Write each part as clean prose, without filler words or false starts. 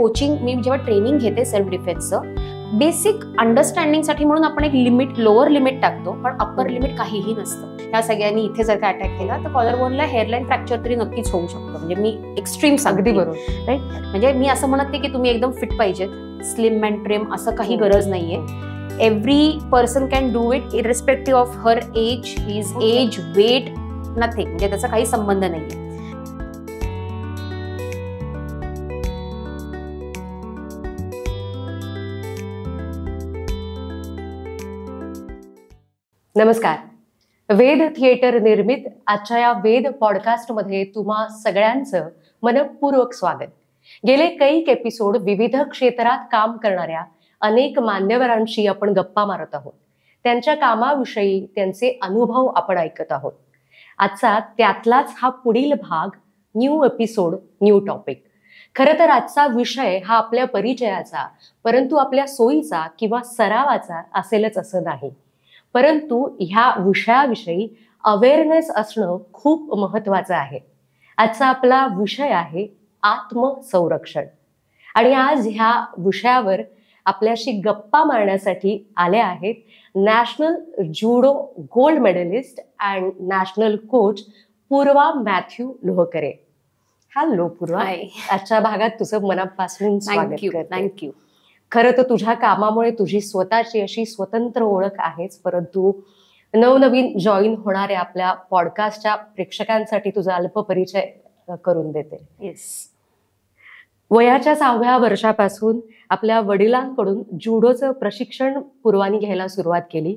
Coaching मी जेव्हा training घेते self डिफेन्सचं, basic अंडरस्टँडिंगसाठी म्हणून आपण एक लिमिट, लोअर लिमिट टाकतो, पण अप्पर लिमिट काहीही नसतं. ह्या सगळ्यांनी इथे जर का अटॅक केला तर कॉलर बोनला हेअरलाईन फ्रॅक्चर तरी नक्कीच होऊ शकतं. म्हणजे मी एक्स्ट्रीम सांगते, बरोबर राईट. म्हणजे मी असं म्हणत नाही की तुम्ही एकदम फिट पाहिजेत, स्लिम अँड ट्रिम असं काही गरज नाहीये. Every person can do it irrespective of her age, his age, weight, nothing. म्हणजे त्याचा काही संबंध नाहीये. नमस्कार. वेद थिएटर निर्मित आजच्या या वेद पॉडकास्टमध्ये तुम्हा सगळ्यांचं मनपूर्वक स्वागत. गेले कैक एपिसोड विविध क्षेत्रात काम करणाऱ्या अनेक मान्यवरांशी आपण गप्पा मारत आहोत. त्यांच्या कामाविषयी त्यांचे अनुभव आपण ऐकत आहोत. आजचा त्यातलाच हा पुढील भाग, न्यू एपिसोड, न्यू टॉपिक. खरं तर आजचा विषय हा आपल्या परिचयाचा, परंतु आपल्या सोयीचा किंवा सरावाचा असेलच असं नाही. परंतु ह्या विषयाविषयी अवेअरनेस असणं खूप महत्वाचं आहे. आजचा आपला विषय आहे आत्मसंरक्षण. आणि आज ह्या विषयावर आपल्याशी गप्पा मारण्यासाठी आले आहेत national judo gold medalist and national coach Purva Mathew Lohakare. Hello Purva, आजच्या भागात तुझं मनापासून स्वागत. थँक्यू. खरं तर तुझ्या कामामुळे तुझी स्वतःची अशी स्वतंत्र ओळख आहेच, परंतु नवनवीन जॉईन होणाऱ्या आपल्या पॉडकास्टच्या प्रेक्षकांसाठी तुझा अल्प परिचय करून देते. येस. वयाच्या 6व्या वर्षापासून आपल्या वडिलांकडून जुडोचं प्रशिक्षण पूर्वानी घ्यायला सुरुवात केली.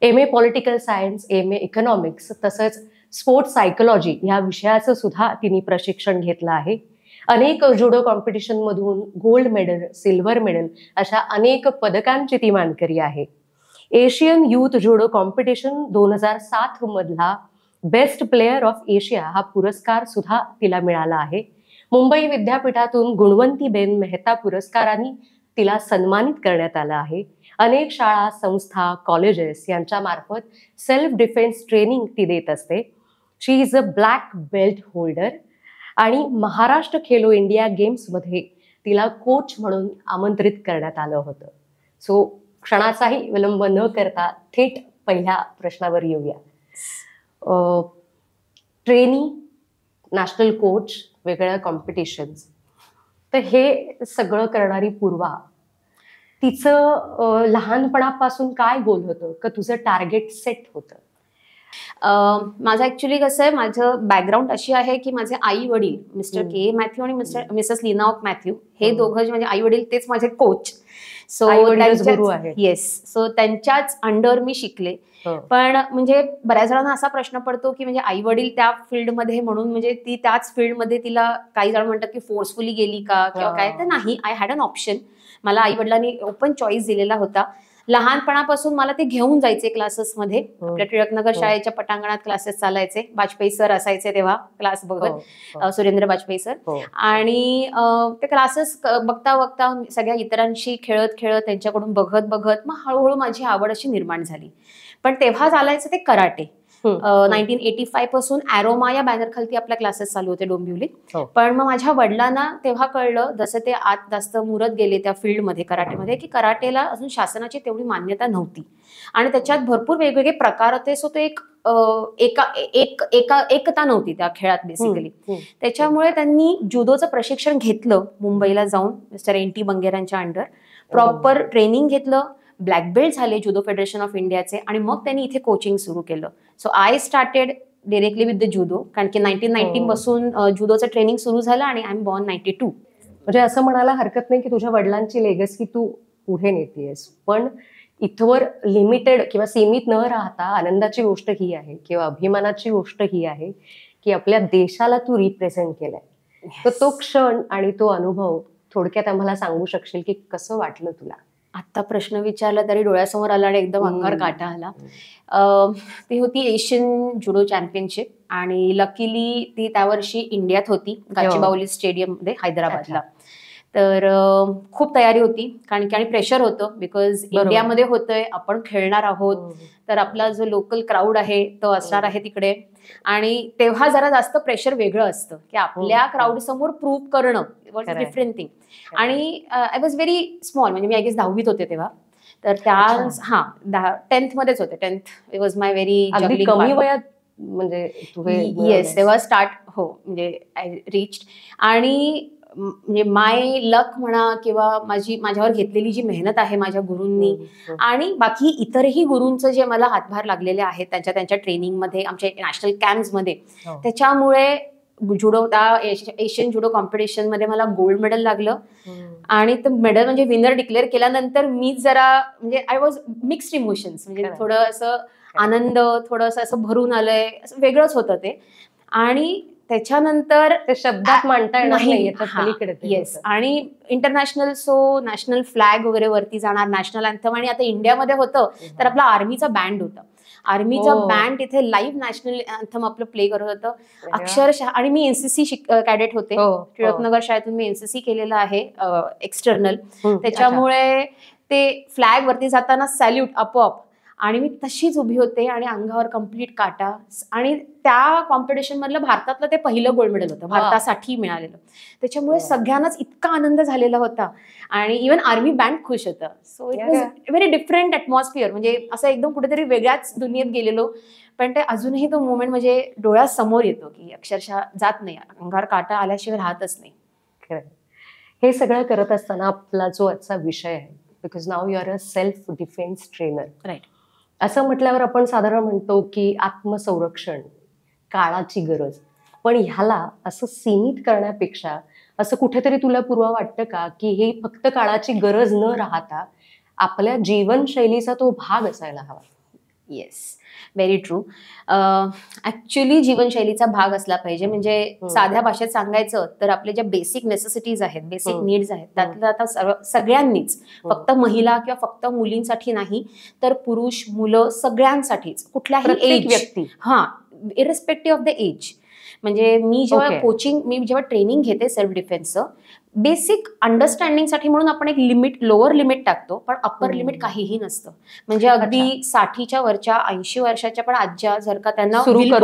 MA political science, MA economics तसंच स्पोर्ट्स सायकोलॉजी ह्या विषयाचं सुद्धा तिने प्रशिक्षण घेतलं आहे. अनेक जुडो कॉम्पिटिशन मधून गोल्ड मेडल, सिल्वर मेडल अशा अनेक पदकांची ती मानकरी आहे. एशियन युथ जुडो कॉम्पिटिशन 2007 मधला बेस्ट प्लेयर ऑफ एशिया हा पुरस्कार सुद्धा तिला मिळाला आहे. मुंबई विद्यापीठातून गुणवंतीबेन मेहता पुरस्काराने तिला सन्मानित करण्यात आलं आहे. अनेक शाळा, संस्था, कॉलेजेस यांच्या मार्फत सेल्फ डिफेन्स ट्रेनिंग ती देत असते. She is a black belt holder. आणि महाराष्ट्र खेलो इंडिया गेम्समध्ये तिला कोच म्हणून आमंत्रित करण्यात आलं होतं. सो क्षणाचाही विलंब न करता थेट पहिल्या प्रश्नावर येऊया. ट्रेनी, नॅशनल कोच, वेगवेगळ्या कॉम्पिटिशन्स, तर हे सगळं करणारी पूर्वा, तिचं लहानपणापासून काय गोल होतं का तुझं टार्गेट सेट होतं? माझं ऍक्च्युली कसं आहे, माझं बॅकग्राऊंड अशी आहे की माझे आई वडील मिस्टर के मॅथ्यू आणि मिसेस लिनाऑक मॅथ्यू हे दोघं जे माझे आई वडील तेच माझे कोच. सो येस, सो त्यांच्याच अंडर मी शिकले. पण म्हणजे बऱ्याच जणांना असा प्रश्न पडतो की म्हणजे आई वडील त्या फील्डमध्ये म्हणून म्हणजे ती त्याच फील्डमध्ये तिला, काही जण म्हणतात की फोर्सफुली गेली का किंवा काय, तर नाही. I had an option. मला आई वडिलांनी ओपन चॉईस दिलेला होता. लहानपणापासून मला ते घेऊन जायचे क्लासेसमध्ये. आपल्या टिळकनगर शाळेच्या पटांगणात क्लासेस चालायचे. वाजपेयी सर असायचे तेव्हा क्लास बघत, सुरेंद्र वाजपेयी सर. आणि ते क्लासेस बघता बघता सगळ्या इतरांशी खेळत खेळत त्यांच्याकडून बघत बघत मग हळूहळू माझी आवड अशी निर्माण झाली. पण तेव्हा चालायचं ते कराटे. 1985 पासून ॲरोमा या बॅनर खालती आपल्या क्लासेस चालू होते डोंबिवलीत. पण मग माझ्या वडिलांना तेव्हा कळलं, जसं ते आत जास्त मुरत गेले त्या फील्डमध्ये कराटेमध्ये, की कराटेला अजून शासनाची तेवढी मान्यता नव्हती आणि त्याच्यात भरपूर वेगवेगळे प्रकार होते. सो ते एकता नव्हती त्या खेळात बेसिकली. त्याच्यामुळे त्यांनी जुदोचं प्रशिक्षण घेतलं मुंबईला जाऊन मिस्टर NT बंगेरांच्या अंडर. प्रॉपर ट्रेनिंग घेतलं, ब्लॅक बेल्ट झाले जुदो फेडरेशन ऑफ इंडियाचे, आणि मग त्यांनी इथे कोचिंग सुरू केलं. So I started directly with the judo, कारण की 1990 पासून जुदोचं ट्रेनिंग सुरू झालं आणि आय एम बॉर्न 92. म्हणजे असं म्हणायला हरकत नाही की तुझ्या वडिलांची लेगसी तू पुढे नेतेस, पण इथवर लिमिटेड किंवा सीमित न राहता आनंदाची गोष्ट ही आहे किंवा अभिमानाची गोष्ट ही आहे की आपल्या देशाला तू रिप्रेझेंट केलंय. तर तो क्षण आणि तो अनुभव थोडक्यात आम्हाला सांगू शकशील की कसं वाटलं तुला? आत्ता प्रश्न विचारला तरी डोळ्यासमोर आला आणि एकदम अंगावर काटा आला. ती होती एशियन जुडो चॅम्पियनशिप आणि लकीली ती त्या वर्षी इंडियात होती, गाचीबाऊली स्टेडियम मध्ये हैदराबादला. तर खूप तयारी होती, कारण की आणि प्रेशर होतं, बिकॉज इंडियामध्ये होतंय, आपण खेळणार आहोत, तर आपला जो लोकल क्राऊड आहे तो असणार आहे तिकडे. आणि तेव्हा जरा जास्त प्रेशर वेगळं असतं की आपल्या क्राऊड समोर प्रूव्ह करणं वॉट इज डिफरंट थिंग. आणि आय वॉज व्हेरी स्मॉल, म्हणजे मी आय गेस 10वीत होते तेव्हा. तर त्या 10th मध्येच होते. 10th it was my very कमी वयात म्हणजे येस, तेव्हा स्टार्ट हो, म्हणजे आय रिच्ड. आणि म्हणजे माय लक म्हणा किंवा माझ्यावर घेतलेली जी मेहनत आहे माझ्या गुरूंनी आणि बाकी इतरही गुरूंचं जे मला हातभार लागलेले आहेत त्यांच्या ट्रेनिंगमध्ये, आमच्या नॅशनल कॅम्प्समध्ये, त्याच्यामुळे जुडो एशियन जुडो कॉम्पिटिशन मध्ये मला गोल्ड मेडल लागलं. आणि ते मेडल म्हणजे विनर डिक्लेअर केल्यानंतर मी जरा म्हणजे आय वॉज मिक्स्ड इमोशन्स, म्हणजे थोडं असं आनंद, थोडंसं असं भरून आलंय, असं वेगळंच होतं ते. आणि त्याच्यानंतर ते शब्दात मांडता येणार नाही. येस, आणि इंटरनॅशनल नॅशनल फ्लॅग वगैरे वरती जाणार, नॅशनल अँथम. आणि आता इंडियामध्ये होतं तर आपला आर्मीचा बँड होता, आर्मीचा बँड इथे लाईव्ह नॅशनल अँथम आपलं प्ले करत होतं अक्षरशः. आणि मी एनसीसी कॅडेट होते, टिळकनगर शाळेतून मी एनसीसी केलेलं आहे एक्सटर्नल. त्याच्यामुळे ते फ्लॅग वरती जाताना सॅल्यूट आपोआप, आणि मी तशीच उभी होते आणि अंगावर कम्प्लीट काटा. आणि त्या कॉम्पिटिशन मधलं भारतातलं ते पहिलं गोल्ड मेडल होतं, भारतासाठी मिळालेलं. त्याच्यामुळे सगळ्यांनाच इतका आनंद झालेला होता आणि इव्हन आर्मी बँड खुश होतं. So it was very different atmosphere, म्हणजे असं एकदम कुठेतरी वेगळ्याच दुनियेत गेलेलो. पण ते अजूनही तो मोमेंट म्हणजे डोळ्यासमोर येतो की अक्षरशः जात नाही, अंगावर काटा आल्याशिवाय राहतच नाही. हे सगळं करत असताना आपला जो आजचा विषय आहे, बिकॉज नाव you are a self defence trainer, right, असं म्हटल्यावर आपण साधारण म्हणतो की आत्मसंरक्षण, काळाची गरज. पण ह्याला असं सीमित करण्यापेक्षा असं कुठेतरी तुला पूर्वा वाटतं का की हे फक्त काळाची गरज न राहता आपल्या जीवनशैलीचा तो भाग असायला हवा? Yes, very true. ऍक्च्युली जीवनशैलीचा भाग असला पाहिजे. म्हणजे साध्या भाषेत सांगायचं तर आपले ज्या बेसिक नेसेसिटीज आहेत, बेसिक नीड्स आहेत, त्यातलं आता सगळ्यांनीच, फक्त महिला किंवा फक्त मुलींसाठी नाही, तर पुरुष, मुलं, सगळ्यांसाठीच, कुठल्याही एज व्यक्ती, इरिस्पेक्टिव्ह ऑफ द एज. म्हणजे मी जेव्हा ट्रेनिंग घेते सेल्फ डिफेन्सचं, बेसिक अंडरस्टँडिंगसाठी म्हणून आपण एक लिमिट, लोअर लिमिट टाकतो, पण अप्पर लिमिट काहीही नसतं. म्हणजे अगदी 60च्या वरच्या 80 वर्षाच्या पण आज्या जर का त्यांना विल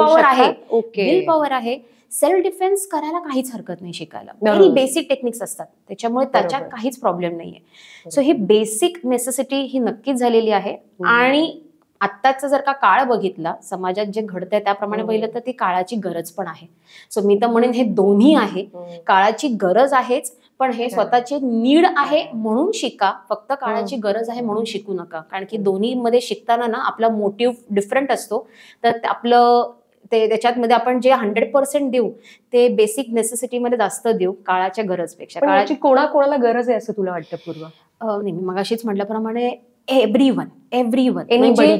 पॉवर आहे, सेल्फ डिफेन्स करायला काहीच हरकत नाही शिकायला. व्हेरी बेसिक टेक्निक्स असतात, त्याच्यामुळे त्याच्यात काहीच प्रॉब्लेम नाहीये. सो ही बेसिक नेसेसिटी ही नक्कीच झालेली आहे. आणि आत्ताचा जर का काळ बघितला, समाजात जे घडतंय त्याप्रमाणे पाहिलं तर ती काळाची गरज पण आहे. सो मी तर म्हणेन हे दोन्ही आहे, काळाची गरज आहेच, पण हे स्वतःची नीड आहे म्हणून शिका, फक्त काळाची गरज आहे म्हणून शिकू नका. कारण की दोन्हीमध्ये शिकताना ना आपला मोटिव्ह डिफरंट असतो. तर आपलं त्याच्यामध्ये आपण जे 100% देऊ ते बेसिक नेसेसिटीमध्ये जास्त देऊ काळाच्या गरजपेक्षा. काळाची कोणाकोणाला गरज आहे असं तुला वाटतं पूर्वा? नाही, मी मगाशीच म्हटल्याप्रमाणे एव्हरीवन म्हणजे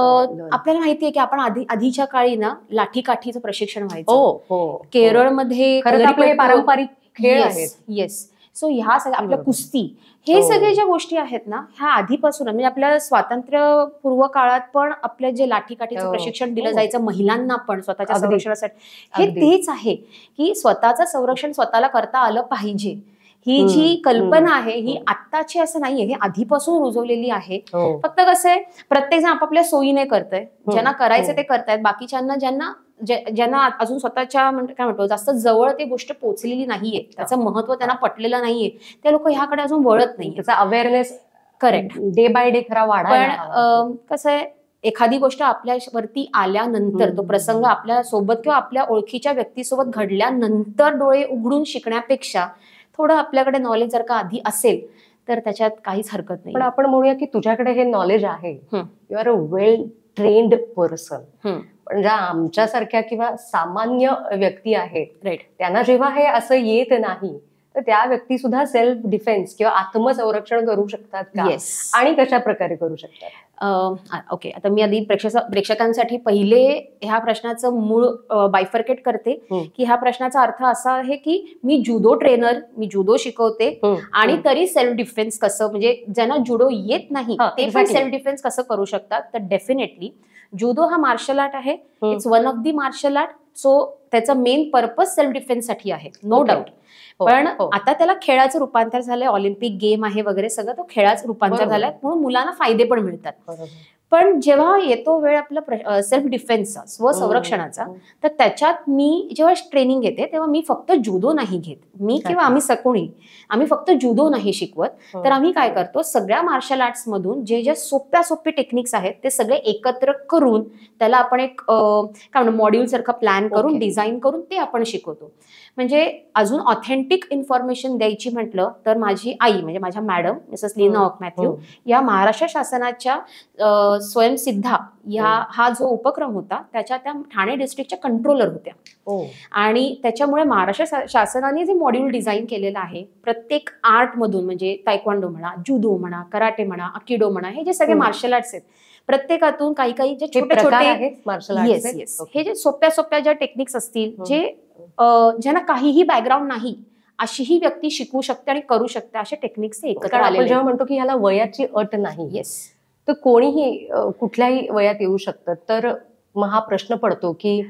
आपल्याला माहितीये की आपण आधीच्या काळी ना लाठीकाठीचं प्रशिक्षण व्हायचं. केरळमध्ये पारंपरिक खेळ आहेत. येस, सो ह्या सगळ्या आपल्या कुस्ती, हे सगळे ज्या गोष्टी आहेत ना, ह्या आधीपासून म्हणजे आपल्या स्वातंत्र्यपूर्व काळात पण आपल्या जे लाठीकाठीचं प्रशिक्षण दिलं जायचं महिलांना पण स्वतःच्या संरक्षणासाठी, हे तेच आहे की स्वतःचं संरक्षण स्वतःला करता आलं पाहिजे. ही जी कल्पना आहे ही आत्ताची असं नाहीये, ही आधीपासून रुजवलेली आहे. फक्त कसं आहे, प्रत्येक जण आपापल्या सोयीने करतंय, ज्यांना करायचं ते करतायत. बाकीच्यांना ज्यांना अजून स्वतःच्या काय म्हणतो जास्त जवळ ती गोष्ट पोहोचलेली नाहीये, त्याचं महत्व त्यांना पटलेलं नाहीये, ते लोक ह्याकडे अजून वळत नाही. त्याचा awareness correct day by day खरा वाढायला. पण कसं आहे, एखादी गोष्ट आपल्यावरती आल्यानंतर, तो प्रसंग आपल्या सोबत किंवा आपल्या ओळखीच्या व्यक्तीसोबत घडल्यानंतर डोळे उघडून शिकण्यापेक्षा थोडं आपल्याकडे नॉलेज जर का आधी असेल तर त्याच्यात काहीच हरकत नाही. पण आपण म्हणूया की तुझ्याकडे हे नॉलेज आहे, you are a well trained person. पण ज्या आमच्यासारख्या किंवा सामान्य व्यक्ती आहेत, त्यांना जेव्हा हे असं येत नाही, तर त्या व्यक्ती सुद्धा सेल्फ डिफेन्स किंवा आत्मसंरक्षण करू शकतात का? आणि कशा प्रकारे करू शकतात? ओके, आता मी आधी प्रेक्षकांसाठी पहिले ह्या प्रश्नाचं मूळ बायफर्केट करते की ह्या प्रश्नाचा अर्थ असा आहे की मी जुडो ट्रेनर, मी जुडो शिकवते आणि तरी सेल्फ डिफेन्स कसं, म्हणजे ज्यांना जुडो येत नाही ते पण सेल्फ डिफेन्स कसं करू शकतात. तर डेफिनेटली जुडो हा मार्शल आर्ट आहे. It's one of the martial art. So त्याचा मेन पर्पज सेल्फ डिफेन्ससाठी आहे, नो Okay. डाऊट. हो, पण हो. आता त्याला खेळाचं रूपांतर झालंय, ऑलिम्पिक गेम आहे वगैरे सगळं, तो खेळाचं रूपांतर बरोबर. झालंय, म्हणून मुलांना फायदे पण मिळतात. बरोबर. पण जेव्हा येतो वेळ आपला सेल्फ डिफेन्सचा, स्वसंरक्षणाचा, तर त्याच्यात मी जेव्हा ट्रेनिंग घेते तेव्हा मी फक्त जुदो नाही घेत, मी किंवा आम्ही सकोणी आम्ही फक्त जुदो नाही शिकवत. तर आम्ही काय करतो, सगळ्या मार्शल आर्ट्स मधून जे सोप्या टेक्निक्स आहेत ते सगळे एकत्र करून त्याला आपण एक काय म्हणतो मॉड्यूल सारखं प्लॅन करून Okay. डिझाईन करून ते आपण शिकवतो. म्हणजे अजून ऑथेंटिक इन्फॉर्मेशन द्यायची म्हटलं तर माझी आई म्हणजे माझ्या मॅडम मिसेस लीना ऑक मॅथ्यू या महाराष्ट्र शासनाच्या स्वयंसिद्धा हा जो उपक्रम होता त्याच्या त्या ठाणे डिस्ट्रिक्टच्या कंट्रोलर होत्या. आणि त्याच्यामुळे महाराष्ट्र शासनाने जे मॉड्यूल डिझाईन केलेलं आहे प्रत्येक आर्ट मधून, म्हणजे तायक्वांडो म्हणा, जुदो म्हणा, कराटे म्हणा, अकिडो म्हणा, हे जे सगळे मार्शल आर्ट्स आहेत प्रत्येकातून काही काही जे छोटे छोटे मार्शल येस येस हे जे सोप्या ज्या टेक्निक्स असतील, जे ज्यांना काहीही बॅकग्राऊंड नाही अशीही व्यक्ती शिकू शकते आणि करू शकते, असे टेक्निक्स एकत्र आले. जेव्हा म्हणतो की ह्याला वयाची अट नाही, येस, तर कोणीही कुठल्याही वयात येऊ शकतं, तर मग हा प्रश्न पडतो की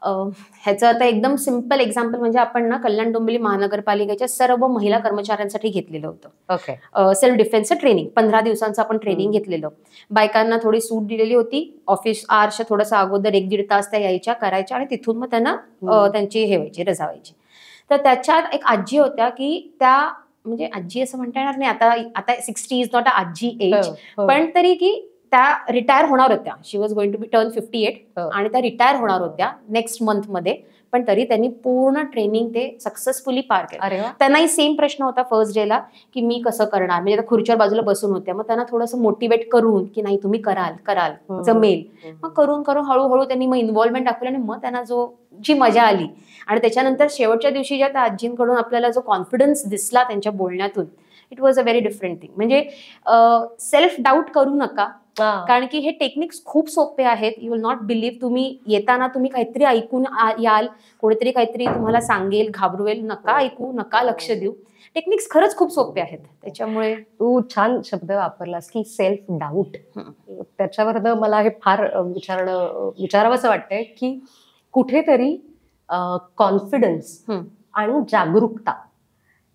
ह्याचं आता एकदम सिम्पल एक्झाम्पल म्हणजे आपण ना कल्याण डोंबिवली महानगरपालिकेच्या सर्व महिला कर्मचाऱ्यांसाठी घेतलेलं होतं सेल्फ डिफेन्सचं ट्रेनिंग. 15 दिवसांचं आपण ट्रेनिंग घेतलेलं. बायकांना थोडी सूट दिलेली होती, ऑफिस आरच्या थोडंसं अगोदर 1-1.5 तास त्या यायच्या, करायच्या आणि तिथून मग त्यांना त्यांची हे व्हायची, रजा व्हायची. तर त्याच्यात एक आजी होत्या की त्या म्हणजे आजी असं म्हणता येणार नाही, आता 60 इज नॉट अ आजी एज, पण तरी की त्या रिटायर होणार होत्या. She was going to be turn 58 आणि त्या रिटायर होणार होत्या नेक्स्ट मंथ मध्ये. पण तरी त्यांनी पूर्ण ट्रेनिंग ते सक्सेसफुली पार केलं. त्यांनाही सेम प्रश्न होता फर्स्ट डेला की मी कसं करणार, म्हणजे खुर्चीवर बाजूला बसून होत्या. मग त्यांना थोडंसं मोटिवेट करून की नाही तुम्ही कराल जमेल, मग करून हळूहळू त्यांनी मग इन्व्हॉल्वमेंट दाखवलं आणि मग त्यांना जी मजा आली. आणि त्याच्यानंतर शेवटच्या दिवशी ज्या त्या आजींकडून आपल्याला जो कॉन्फिडन्स दिसला त्यांच्या बोलण्यातून, it was a very different thing. म्हणजे सेल्फ डाऊट करू नका, कारण की हे टेक्निक्स खूप सोपे आहेत. You will not believe. तुम्ही येताना तुम्ही काहीतरी ऐकून याल, कोणीतरी काहीतरी तुम्हाला सांगेल, घाबरवेल, नका ऐकू, नका लक्ष देऊ. टेक्निक्स खरंच खूप सोपे आहेत. त्याच्यामुळे तू छान शब्द वापरलास की सेल्फ डाऊट. त्याच्यावर मला हे फार विचारावंसं वाटतंय की कुठेतरी कॉन्फिडन्स आणि जागरूकता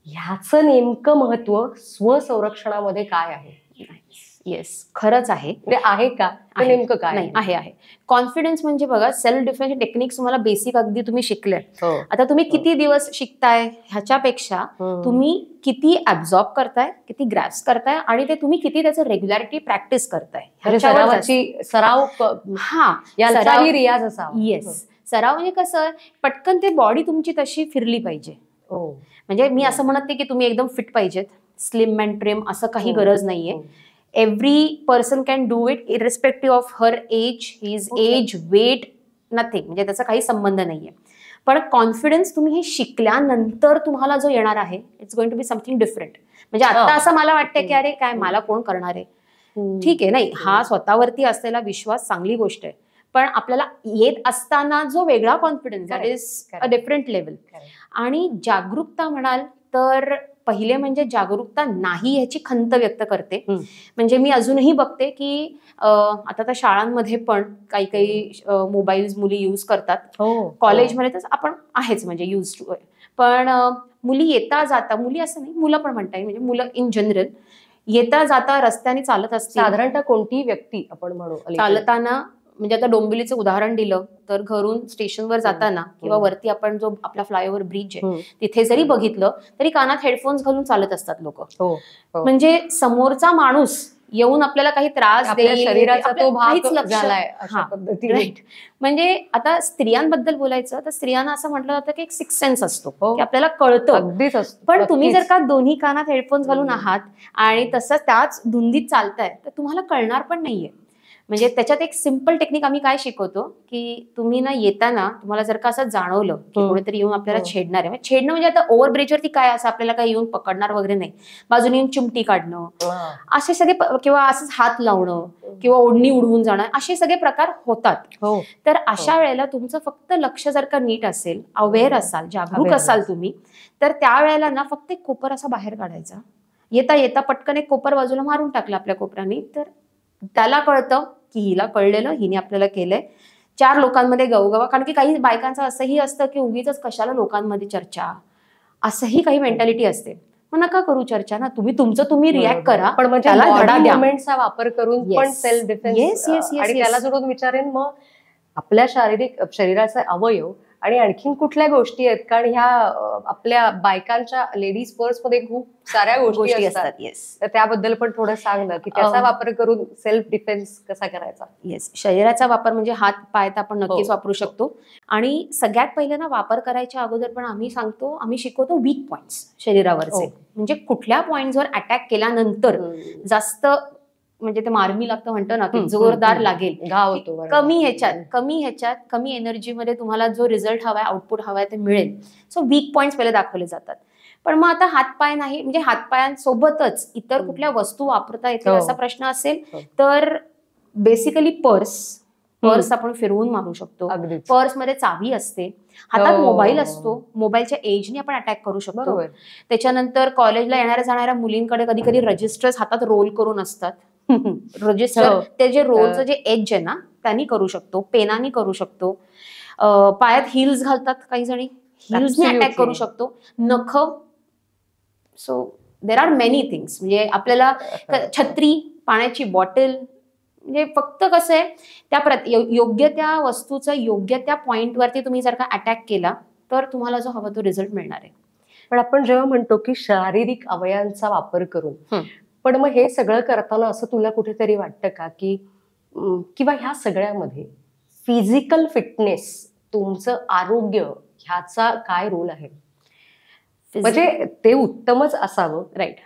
ह्याचं नेमकं महत्व स्वसंरक्षणामध्ये काय आहे? येस, खरंच आहे. आहे का? नेमकं काय? नाही, आहे. कॉन्फिडन्स म्हणजे बघा, सेल्फ डिफेन्स टेक्निक्स तुम्हाला बेसिक अगदी तुम्ही शिकले. आता तुम्ही किती दिवस शिकताय ह्याच्यापेक्षा तुम्ही किती ऍब्झॉर्ब करताय, किती ग्रॅस्प करताय आणि ते तुम्ही किती त्याचं रेग्युलॅरिटी प्रॅक्टिस करताय, सराव रियाज असावा. येस, सराव म्हणजे कसं पटकन ते बॉडी तुमची तशी फिरली पाहिजे. म्हणजे मी असं म्हणत नाही की तुम्ही एकदम फिट पाहिजेत, स्लिम अँड ट्रिम, असं काही गरज नाहीये. Every person can do it irrespective of her age, his age, weight, nothing. म्हणजे त्याचा काही संबंध नाहीये. पण कॉन्फिडन्स तुम्ही हे शिकल्यानंतर तुम्हाला जो येणार आहे, it's going to be something different. म्हणजे आता असं मला वाटतं की अरे काय मला कोण करणार आहे, ठीक आहे. नाही, हा स्वतःवरती असलेला विश्वास चांगली गोष्ट आहे, पण आपल्याला येत असताना जो वेगळा confidence, that is a different level. आणि जागरूकता म्हणाल तर पहिले म्हणजे जागरूकता नाही ह्याची खंत व्यक्त करते. म्हणजे मी अजूनही बघते की आता तर शाळांमध्ये पण काही मोबाईल्स मुली यूज करतात. कॉलेजमध्ये तर आपण आहेच म्हणजे यूज टू. पण मुली येता जाता, मुली असं नाही, मुलं पण म्हणता येईल, म्हणजे मुलं इन जनरल येता जाता रस्त्याने चालत असते. साधारणतः कोणती व्यक्ती आपण म्हणू चालताना, म्हणजे आता डोंबिवलीचं उदाहरण दिलं तर घरून स्टेशनवर जाताना किंवा वरती आपण जो आपला फ्लायओव्हर ब्रिज आहे तिथे जरी बघितलं तरी कानात हेडफोन्स घालून चालत असतात लोक. म्हणजे समोरचा माणूस येऊन आपल्याला काही त्रास देईल, शरीराचा तो भाग झालाय. म्हणजे आता स्त्रियांबद्दल बोलायचं तर स्त्रियांना असं म्हटलं जातं की एक सिक्स सेन्स असतो की आपल्याला कळतं. पण तुम्ही जर का दोन्ही कानात हेडफोन्स घालून आहात आणि तसं त्याच धुंदीत चालताय तर तुम्हाला कळणार पण नाहीये. म्हणजे त्याच्यात एक सिम्पल टेक्निक आम्ही काय शिकवतो की तुम्ही ना येताना तुम्हाला जर का असं जाणवलं की कोणीतरी येऊन आपल्याला छेडणार आहे, छेडणं म्हणजे आता ओव्हरब्रिजवरती काय असं आपल्याला काही येऊन पकडणार वगैरे नाही, बाजूने येऊन चिमटी काढणं, असे सगळे किंवा असंच हात लावणं किंवा ओढणी उडवून जाणं, असे सगळे प्रकार होतात. तर अशा वेळेला तुमचं फक्त लक्ष जर का नीट असेल, अवेअर असाल, जागरूक असाल तुम्ही, तर त्यावेळेला ना फक्त एक कोपर असा बाहेर काढायचा, येता येता पटकन एक कोपर बाजूला मारून टाकला आपल्या कोपऱ्याने, तर त्याला कळतं की हिला कळलेलं, हिने आपल्याला केलंय, 4 लोकांमध्ये गवगवा. कारण की काही बायकांचं असंही असतं की उगीच कशाला लोकांमध्ये चर्चा, असंही काही मेंटॅलिटी असते. मग नका करू चर्चा ना, तुम्ही तुमचं तुम्ही रिॲक्ट करा. पण म्हणजे त्याला धडा द्या. मोमेंट्सचा वापर करून पण सेल्फ डिफेन्स आणि त्याला जोडून विचारेन मग आपल्या शरीराचा अवयव आणि आणखीन कुठल्या गोष्टी आहेत, कारण ह्या आपल्या बायकांच्या लेडीज पर्स मध्ये खूप साऱ्या गोष्टी असतात. तर त्याबद्दल पण थोडं सांग ना, की त्याचा वापर करून सेल्फ डिफेन्स कसा करायचा. येस, शरीराचा वापर म्हणजे हात पाय तर आपण नक्कीच वापरू शकतो. आणि सगळ्यात पहिले ना वापर करायच्या अगोदर पण आम्ही शिकवतो वीक पॉइंट्स शरीरावरचे. म्हणजे कुठल्या पॉइंट्सवर अटॅक केल्यानंतर जास्त म्हणजे ते मार्मी लागतं म्हणतो ना, की जोरदार लागेल, घाव होतो, कमी ह्याच्यात कमी एनर्जीमध्ये तुम्हाला जो रिझल्ट हवाय, आउटपुट हवाय ते मिळेल. सो वीक पॉइंट्स पहिले दाखवले जातात. पण मग आता हातपाय नाही, म्हणजे हातपायांसोबतच इतर कुठल्या वस्तू वापरता येतील असा प्रश्न असेल तर बेसिकली पर्स आपण फिरवून मारू शकतो. पर्समध्ये चावी असते, हातात मोबाईल असतो, मोबाईलच्या एजने आपण अटॅक करू शकतो. त्याच्यानंतर कॉलेजला येणाऱ्या जाणाऱ्या मुलींकडे कधी कधी रजिस्टर्स हातात रोल करून असतात. रजिस्टर ते जे रोलचं जे एज आहे ना त्यांनी करू शकतो, पेनानी करू शकतो. पायात हिल्स घालतात काही जणी, हिल्सने अटॅक करू शकतो. नख. So there are many things. म्हणजे आपल्याला छत्री, पाण्याची बॉटल, म्हणजे फक्त कसं आहे योग्य त्या वस्तूचं योग्य त्या पॉइंटवरती तुम्ही जर का अटॅक केला तर तुम्हाला जो हवा तो रिझल्ट मिळणार आहे. पण आपण जेव्हा म्हणतो की शारीरिक अवयवांचा वापर करून, पण मग हे सगळं करताना असं तुला कुठेतरी वाटतं का की किंवा ह्या सगळ्यामध्ये फिजिकल फिटनेस, तुमचं आरोग्य ह्याचा काय रोल आहे? म्हणजे ते उत्तमच असावं, राईट,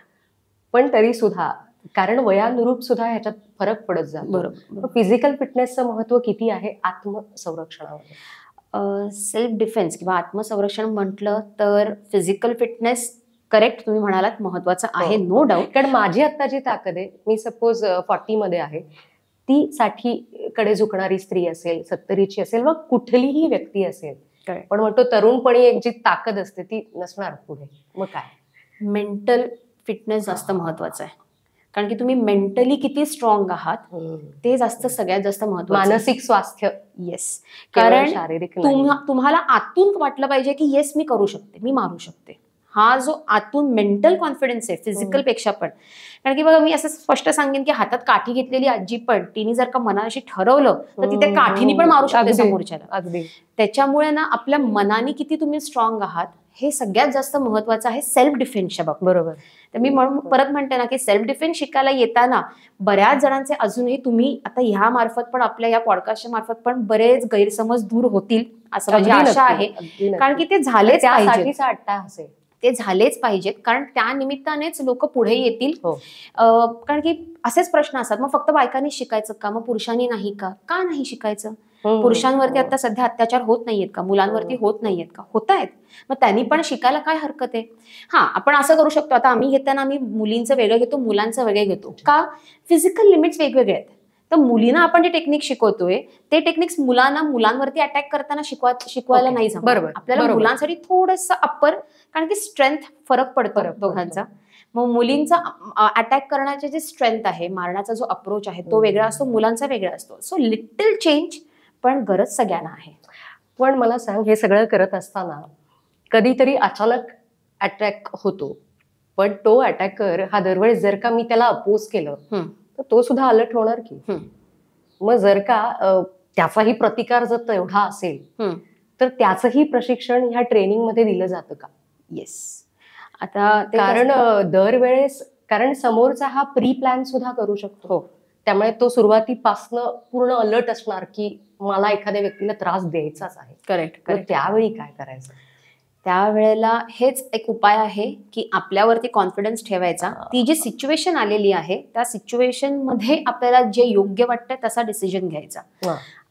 पण तरी सुद्धा कारण वयानुरूप सुद्धा ह्याच्यात फरक पडत जातो. बरोबर. फिजिकल फिटनेसचं महत्व किती आहे आत्मसंरक्षणामध्ये? सेल्फ डिफेन्स किंवा आत्मसंरक्षण म्हटलं तर फिजिकल फिटनेस करेक्ट तुम्ही म्हणालात महत्वाचं आहे, नो डाऊट. कारण माझी आता जी ताकद आहे, मी सपोज 40 मध्ये आहे, ती 60 कडे झुकणारी स्त्री असेल, 70ची असेल, व कुठलीही व्यक्ती असेल, पण म्हणतो तरुणपणी एक जी ताकद असते ती नसणार पुढे. मग काय? मेंटल फिटनेस जास्त महत्वाचं आहे. कारण की तुम्ही मेंटली किती स्ट्रॉंग आहात ते जास्त सगळ्यात जास्त महत्वाचं. मानसिक स्वास्थ्य. येस, कारण तुम्हाला आतून वाटलं पाहिजे की येस मी करू शकते, मी मारू शकते. हा जो आतून मेंटल कॉन्फिडन्स आहे फिजिकल पेक्षा पण. कारण की बघा मी असं स्पष्ट सांगेन की हातात काठी घेतलेली आजी पण तिने जर का मनाशी ठरवलं तर तिथे काठीने पण मारू शकते समोरच्याला. अगदी. त्याच्यामुळे ना आपल्या मनाने किती तुम्ही स्ट्रॉंग आहात हे सगळ्यात जास्त महत्वाचं आहे सेल्फ डिफेन्सच्या बाबतीत. बरोबर. तर मी परत म्हणते ना की सेल्फ डिफेन्स शिकायला येताना बऱ्याच जणांचे अजूनही तुम्ही आता ह्या मार्फत पण आपल्या या पॉडकास्टच्या मार्फत पण बरेच गैरसमज दूर होतील असं माझी आशा आहे. कारण की ते झालेच पाहिजे, ते झालेच पाहिजेत. कारण त्या निमित्तानेच लोक पुढे येतील. कारण की असेच प्रश्न असतात, मग फक्त बायकांनी शिकायचं का, मग पुरुषांनी नाही का नाही शिकायचं? पुरुषांवरती आता सध्या अत्याचार होत नाहीयेत का, मुलांवरती होत नाहीयेत का? होत आहेत. मग त्यांनी पण शिकायला काय हरकत आहे? हा, आपण असं करू शकतो, आता आम्ही घेताना आम्ही मुलींचं वेगळं घेतो, मुलांचं वेगळं घेतो का? फिजिकल लिमिट्स वेगवेगळे आहेत. तर मुलींना आपण जे टेक्निक शिकवतोय ते टेक्निक्स मुलांवरती अटॅक करताना शिकवायला नाही जमत. आपल्याला मुलांसाठी थोडंसं अप्पर, कारण की स्ट्रेंथ फरक पडतो दोघांचा. मग मुलींचा अटॅक करण्याचे जे स्ट्रेंथ आहे, मारण्याचा जो अप्रोच आहे तो वेगळा असतो, मुलांचा वेगळा असतो. सो लिटिल चेंज, पण गरज सगळ्यांना आहे. पण मला सांग, हे सगळं करत असताना कधीतरी अचानक अटॅक होतो, पण तो अटॅकर हा दरवेळेस जर का मी त्याला अपोज केलं तर तो सुद्धा अलर्ट होणार की. मग जर का त्याचाही प्रतिकार जर तेवढा असेल तर त्याचंही प्रशिक्षण ह्या ट्रेनिंग मध्ये दिलं जातं का? येस. आता कारण दरवेळेस, कारण समोरचा हा प्री प्लॅन सुद्धा करू शकतो, त्यामुळे तो सुरुवातीपासनं पूर्ण अलर्ट असणार की मला एखाद्या व्यक्तीला त्रास द्यायचाच आहे. करेक्ट. त्यावेळी काय करायचं? त्यावेळेला हेच एक उपाय आहे की आपल्यावरती कॉन्फिडन्स ठेवायचा. ती जी सिच्युएशन आलेली आहे त्या सिच्युएशन मध्ये आपल्याला जे योग्य वाटतं तसा डिसिजन घ्यायचा.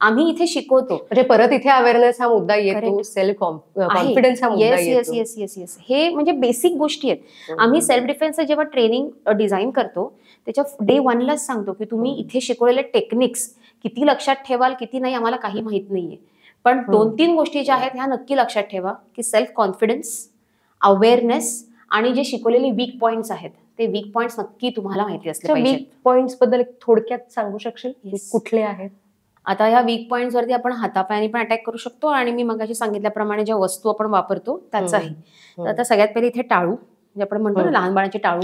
आम्ही इथे शिकवतो, म्हणजे परत इथे अवेअरनेस हा मुद्दा येतो, सेल्फ कॉन्फिडन्स हा मुद्दा येतो. येस. हे म्हणजे बेसिक गोष्टी आहेत. आम्ही सेल्फ डिफेन्सचं जेव्हा ट्रेनिंग डिझाईन करतो त्याच्या डे 1 लाच सांगतो की तुम्ही इथे शिकवलेले टेक्निक्स किती लक्षात ठेवाल किती नाही आम्हाला काही माहित नाहीये, पण 2-3 गोष्टी ज्या आहेत ह्या नक्की लक्षात ठेवा की सेल्फ कॉन्फिडन्स, अवेअरनेस आणि जे शिकवलेले वीक पॉइंट्स आहेत ते वीक पॉइंट्स नक्की तुम्हाला माहिती असले पाहिजे. वीक पॉइंट्स बद्दल थोडक्यात सांगू शकशील कुठले आहेत? आता ह्या वीक पॉइंट्स वरती आपण हातापायाने पण अटॅक करू शकतो आणि मी मगाशी सांगितल्याप्रमाणे ज्या वस्तू आपण वापरतो त्याचाही. तर आता सगळ्यात पहिले इथे टाळू, म्हणजे आपण म्हणतो ना लहान बाळाचे टाळू,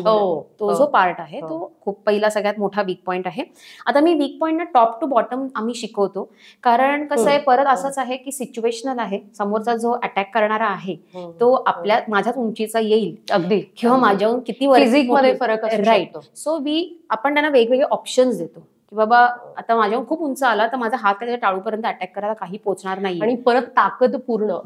तो जो पार्ट आहे तो खूप पहिला सगळ्यात मोठा वीक पॉइंट आहे. आता मी वीक पॉइंट ना टॉप टू बॉटम आम्ही शिकवतो, कारण कसं आहे परत असंच आहे की सिच्युएशनल आहे. समोरचा जो अटॅक करणारा आहे तो माझ्याच उंचीचा येईल अगदी, किंवा माझ्याहून किती मध्ये फरक असतो. राईट. सो आपण त्यांना वेगवेगळे ऑप्शन्स देतो की बाबा आता माझ्याहून खूप उंच आला तर माझा हात त्याच्या टाळूपर्यंत अटॅक करायला काही पोचणार नाही, आणि परत ताकद पूर्ण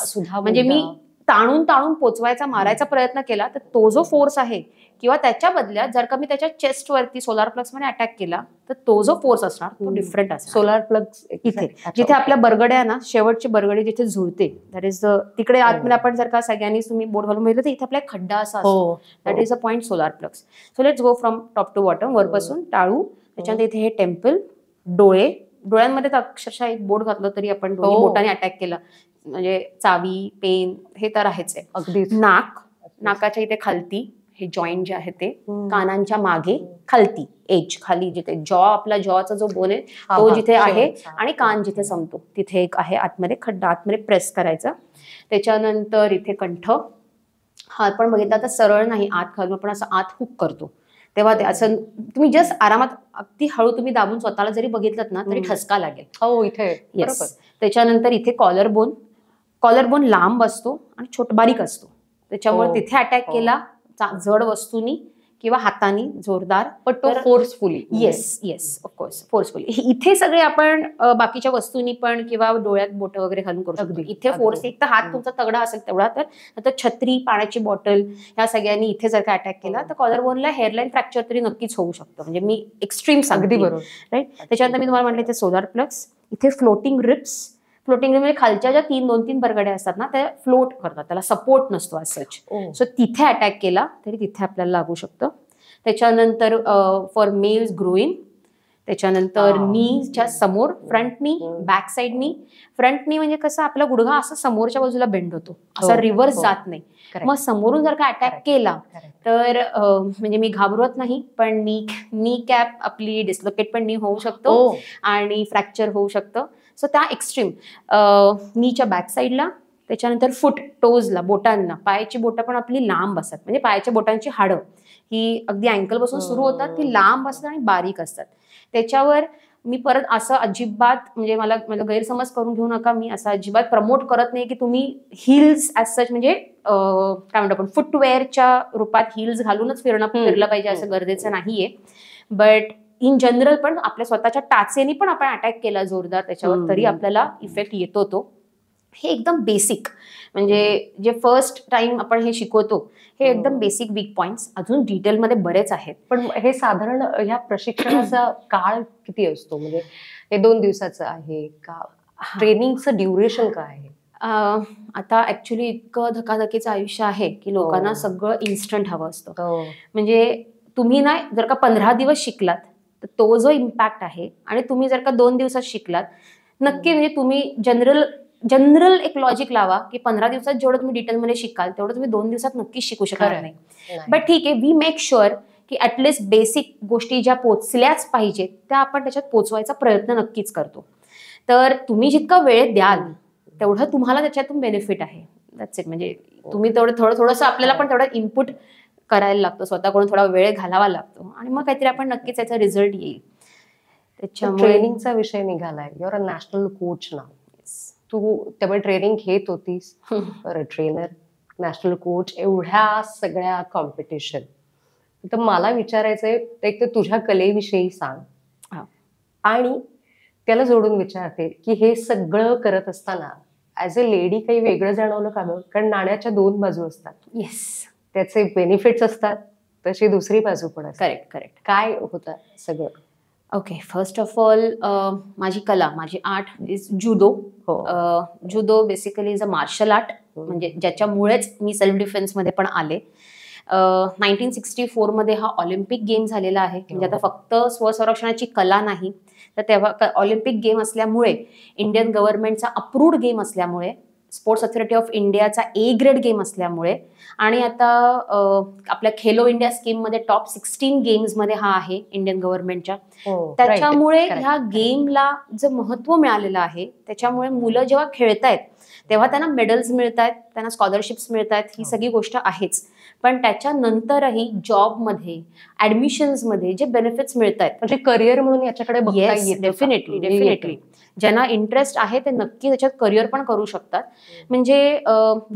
सुद्धा. म्हणजे मी ताणून ताणून पोचवायचा मारायचा प्रयत्न केला तर तो जो फोर्स आहे किंवा त्याच्या बदल्यात जर का मी त्याच्या चेस्ट वरती सोलार प्लग्स मध्ये अटॅक केला तर तो जो फोर्स असणार तो डिफरंट असणार. सोलार प्लग्स इथे जिथे आपल्या बरगड्या ना शेवटची बरगडी जिथे जुळते दॅट इज तिकडे आतमध्ये आपण जर का सगळ्यांनी तुम्ही बोट घालून बघितलं तर इथे आपला एक खड्डा असा असतो, that is a point solar plugs. So let's go from top to bottom. वरपासून टाळू, त्याच्यानंतर इथे हे टेम्पल, डोळे, डोळ्यांमध्ये तर अक्षरशः एक बोट घातलं तरी आपण दोन्ही बोटाने अटॅक केला म्हणजे चावी पेन हे तर आहेच आहे. अगदी. नाक, नाकाच्या इथे खालती हे जॉईंट जे आहे ते, कानांच्या मागे खालती एज खाली जिथे जॉ आपला जॉचा जो बोन आहे तो जिथे आहे आणि कान जिथे संपतो तिथे एक आहे आतमध्ये खड्डा, आतमध्ये प्रेस करायचा. त्याच्यानंतर इथे कंठ, हा पण बघितला तर सरळ नाही आत घालून आपण असं आत हुक करतो तेव्हा ते असं तुम्ही जस्ट आरामात अगदी हळू तुम्ही दाबून स्वतःला जरी बघितलं ना तरी ठसका लागेल. हो इथे. त्याच्यानंतर इथे कॉलर बोन लांब असतो आणि बारीक असतो, त्याच्यामुळे तिथे अटॅक केला जड वस्तूनी किंवा हातानी जोरदार पण तो फोर्सफुली. Yes of course forcefully. इथे सगळे आपण बाकीच्या वस्तूंनी पण किंवा डोळ्यात बोट वगैरे घालून करू शकतो. इथे फोर्स एक तर हात तुमचा तगडा असेल तेवढा, तर छत्री, पाण्याची बॉटल ह्या सगळ्यांनी इथे जर का अटॅक केला तर कॉलर बोनला हेअरलाईन फ्रॅक्चर तरी नक्कीच होऊ शकतं. म्हणजे मी एक्स्ट्रीम सांगते, बरोबर राईट. त्याच्यानंतर मी तुम्हाला म्हटलं इथे सोलार प्लग्स, इथे फ्लोटिंग रिप्स. फ्लोटिंग म्हणजे खालच्या ज्या 2-3 बरगड्या असतात ना त्या फ्लोट करतात, त्याला सपोर्ट नसतो as such. सो तिथे अटॅक केला तरी तिथे आपल्याला लागू शकतं. त्याच्यानंतर फॉर मेल्स ग्रोइन, त्याच्यानंतर नीच्या समोर फ्रंट नी, बॅक साइड नी. फ्रंट नी म्हणजे कसं आपला गुडघा असं समोरच्या बाजूला बेंड होतो, असा रिव्हर्स जात नाही. मग समोरून जर का अटॅक केला तर म्हणजे मी घाबरत नाही, पण नी कॅप आपली डिस्लोकेट पण नी होऊ शकतो आणि फ्रॅक्चर होऊ शकतं. सो त्या एक्स्ट्रीम नीच्या बॅक साईडला. त्याच्यानंतर फूट टोजला, बोटांना, पायाची बोटं पण आपली लांब असतात, म्हणजे पायाच्या बोटांची हाडं ही अगदी अँकल पासून सुरू होतात, ती लांब असतात आणि बारीक असतात. त्याच्यावर मी परत असं अजिबात म्हणजे मला गैरसमज करून घेऊ नका, मी असं अजिबात प्रमोट करत नाही की तुम्ही हिल्स ॲज सच म्हणजे काय म्हणतो आपण फुटवेअरच्या रूपात हिल्स घालूनच फिरलं पाहिजे असं गरजेचं नाहीये. बट इन जनरल पण आपल्या स्वतःच्या टाचेनी पण आपण अटॅक केला जोरदार त्याच्यावर तरी आपल्याला इफेक्ट येतो. तो हे एकदम बेसिक म्हणजे जे फर्स्ट टाइम आपण हे शिकवतो हे एकदम बेसिक वीक पॉइंट्स. अजून डिटेलमध्ये बरेच आहेत, पण हे साधारण ह्या प्रशिक्षणाचा काळ किती असतो? म्हणजे हे 2 दिवसाचं आहे का? ट्रेनिंगचं ड्युरेशन काय आहे? आता ऍक्च्युली इतकं धकाधकीचं आयुष्य आहे की लोकांना सगळं इन्स्टंट हवं असतं. म्हणजे तुम्ही ना जर का 15 दिवस शिकलात तर तो जो इम्पॅक्ट आहे आणि तुम्ही जर का 2 दिवसात शिकलात नक्की म्हणजे तुम्ही जनरल एक लॉजिक लावा की 15 दिवसात जेवढं तुम्ही डिटेलमध्ये शिकाल तेवढं तुम्ही 2 दिवसात नक्कीच शिकू शकणार नाही. बट ठीक आहे, वी मेक शुअर की ऍटलिस्ट बेसिक गोष्टी ज्या पोचल्याच पाहिजेत त्या आपण त्याच्यात पोचवायचा प्रयत्न नक्कीच करतो. तर तुम्ही जितका वेळ द्याल तेवढं तुम्हाला त्याच्यातून बेनिफिट आहे. That's it. म्हणजे तुम्ही थोडंसं आपल्याला पण तेवढं इनपुट करायला लागतं, स्वतःकडून थोडा वेळ घालावा लागतो आणि मग काहीतरी आपण नक्कीच त्याचा रिझल्ट येईल. त्याच्यामुळे ट्रेनिंगचा विषय निघालाय. युअर अ नॅशनल कोच नाव. तू त्यामुळे ट्रेनिंग घेत होतीस, ट्रेनर, नॅशनल कोच, एवढ्या सगळ्या कॉम्पिटिशन. तर मला विचारायचंय एक तर तुझ्या कलेविषयी सांग आणि त्याला जोडून विचारते की हे सगळं करत असताना ऍज अ लेडी काही वेगळं जाणवलं का? कारण नाण्याच्या 2 बाजू असतात. येस, त्याचे बेनिफिट्स असतात, तशी दुसरी बाजू पण असते. करेक्ट. काय होतं सगळं? ओके, फर्स्ट ऑफ ऑल माझी कला, माझी art is judo. Judo basically is a marshal art, म्हणजे ज्याच्यामुळेच मी सेल्फ डिफेन्समध्ये पण आले. 1964 मध्ये हा ऑलिम्पिक गेम झालेला आहे. म्हणजे आता फक्त स्वसंरक्षणाची कला नाही तर तेव्हा ऑलिम्पिक गेम असल्यामुळे इंडियन गव्हर्नमेंटचा अप्रूव्ड गेम असल्यामुळे स्पोर्ट्स अथॉरिटी ऑफ इंडियाचा ए ग्रेड गेम असल्यामुळे आणि आता आपल्या खेलो इंडिया स्कीम मध्ये टॉप 16 गेम्स मध्ये हा आहे इंडियन गव्हर्नमेंटच्या. त्याच्यामुळे ह्या गेमला जे महत्व मिळालेलं आहे त्याच्यामुळे मुलं जेव्हा खेळतायत तेव्हा त्यांना मेडल्स मिळत आहेत, त्यांना स्कॉलरशिप्स मिळत आहेत, ही सगळी गोष्ट आहेच. पण त्याच्यानंतरही जॉबमध्ये ऍडमिशन्समध्ये जे बेनिफिट्स मिळत आहेत म्हणजे करिअर म्हणून याच्याकडे बघता येतं. डेफिनेटली ज्यांना इंटरेस्ट आहे ते नक्की त्याच्यात करिअर पण करू शकतात. म्हणजे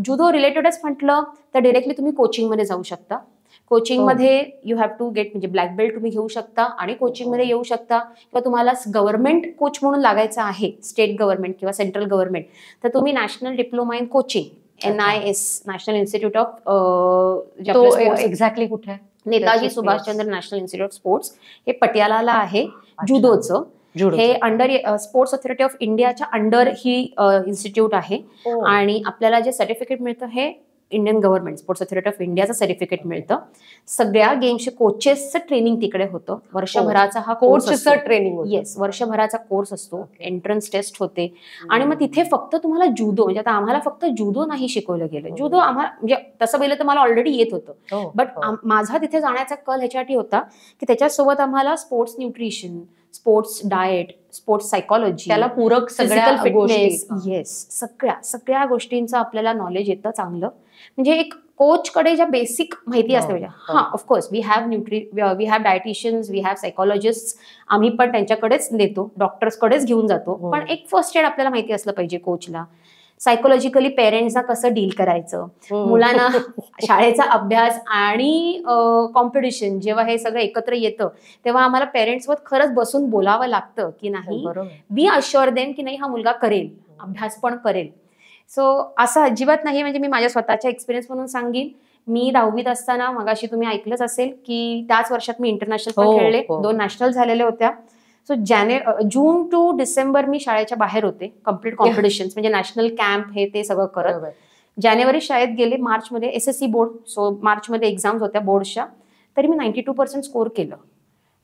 जुडो रिलेटेडच म्हटलं तर डिरेक्टली तुम्ही कोचिंगमध्ये जाऊ शकता. कोचिंगमध्ये यू हॅव टू गेट म्हणजे ब्लॅक बेल्ट तुम्ही घेऊ शकता आणि कोचिंगमध्ये येऊ शकता. किंवा तुम्हाला गव्हर्नमेंट कोच म्हणून लागायचं आहे, स्टेट गव्हर्नमेंट किंवा सेंट्रल गव्हर्नमेंट, तर तुम्ही national diploma in coaching NIS national institute of exactly कुठे आहे? Netaji Subhashchandra national institute of sports हे पटियालाला आहे. जुडोचं हे अंडर स्पोर्ट्स अथॉरिटी ऑफ इंडियाच्या अंडर ही इन्स्टिट्यूट आहे. आणि आपल्याला जे सर्टिफिकेट मिळतं हे Indian government sports authority of इंडियाचं सर्टिफिकेट मिळतं. सगळ्या गेम्सचे कोचेसचं ट्रेनिंग तिकडे होतं. वर्षभराचा हा कोर्स ट्रेनिंग. येस, वर्षभराचा कोर्स असतो. एंट्रन्स टेस्ट होते आणि मग तिथे फक्त तुम्हाला जुडो म्हणजे आता आम्हाला फक्त जुडो नाही शिकवलं गेलं. जुडो आम्हाला म्हणजे तसं पहिलं तर मला ऑलरेडी येत होतं. बट माझा तिथे जाण्याचा कल ह्याच्यासाठी होता की त्याच्यासोबत आम्हाला sports nutrition, sports diet, sports psychology, त्याला पूरक सगळ्या फिटनेस, येस सगळ्या गोष्टींचं आपल्याला नॉलेज येतं चांगलं. म्हणजे एक कोचकडे ज्या बेसिक माहिती असते म्हणजे of course we have dietitians, we have psychologist, आम्ही पण त्यांच्याकडेच देतो, डॉक्टर्सकडेच घेऊन जातो. पण एक फर्स्ट एड आपल्याला माहिती असलं पाहिजे कोचला. सायकोलॉजिकली पेरेंट्सना कसं डील करायचं, मुलांना शाळेचा अभ्यास आणि कॉम्पिटिशन जेव्हा हे सगळं एकत्र येतं तेव्हा आम्हाला पेरेंट्ससोबत खरंच बसून बोलावं लागतं की नाही, वी अश्युअर देम की नाही हा मुलगा करेल, अभ्यास पण करेल. सो असं अजिबात नाही. म्हणजे मी माझ्या स्वतःच्या एक्सपिरियन्स म्हणून सांगेन, मी 10वीत असताना मगाशी तुम्ही ऐकलंच असेल की त्याच वर्षात मी इंटरनॅशनल पण खेळले, 2 नॅशनल झालेल्या होत्या. सो जून टू डिसेंबर मी शाळेच्या बाहेर होते, कम्प्लीट कॉम्पिटिशन म्हणजे नॅशनल कॅम्प हे ते सगळं करत. जानेवारी शाळेत गेले, मार्चमध्ये SSC बोर्ड, सो मार्चमध्ये एक्झाम्स होत्या बोर्डच्या, तरी मी 92% स्कोर केलं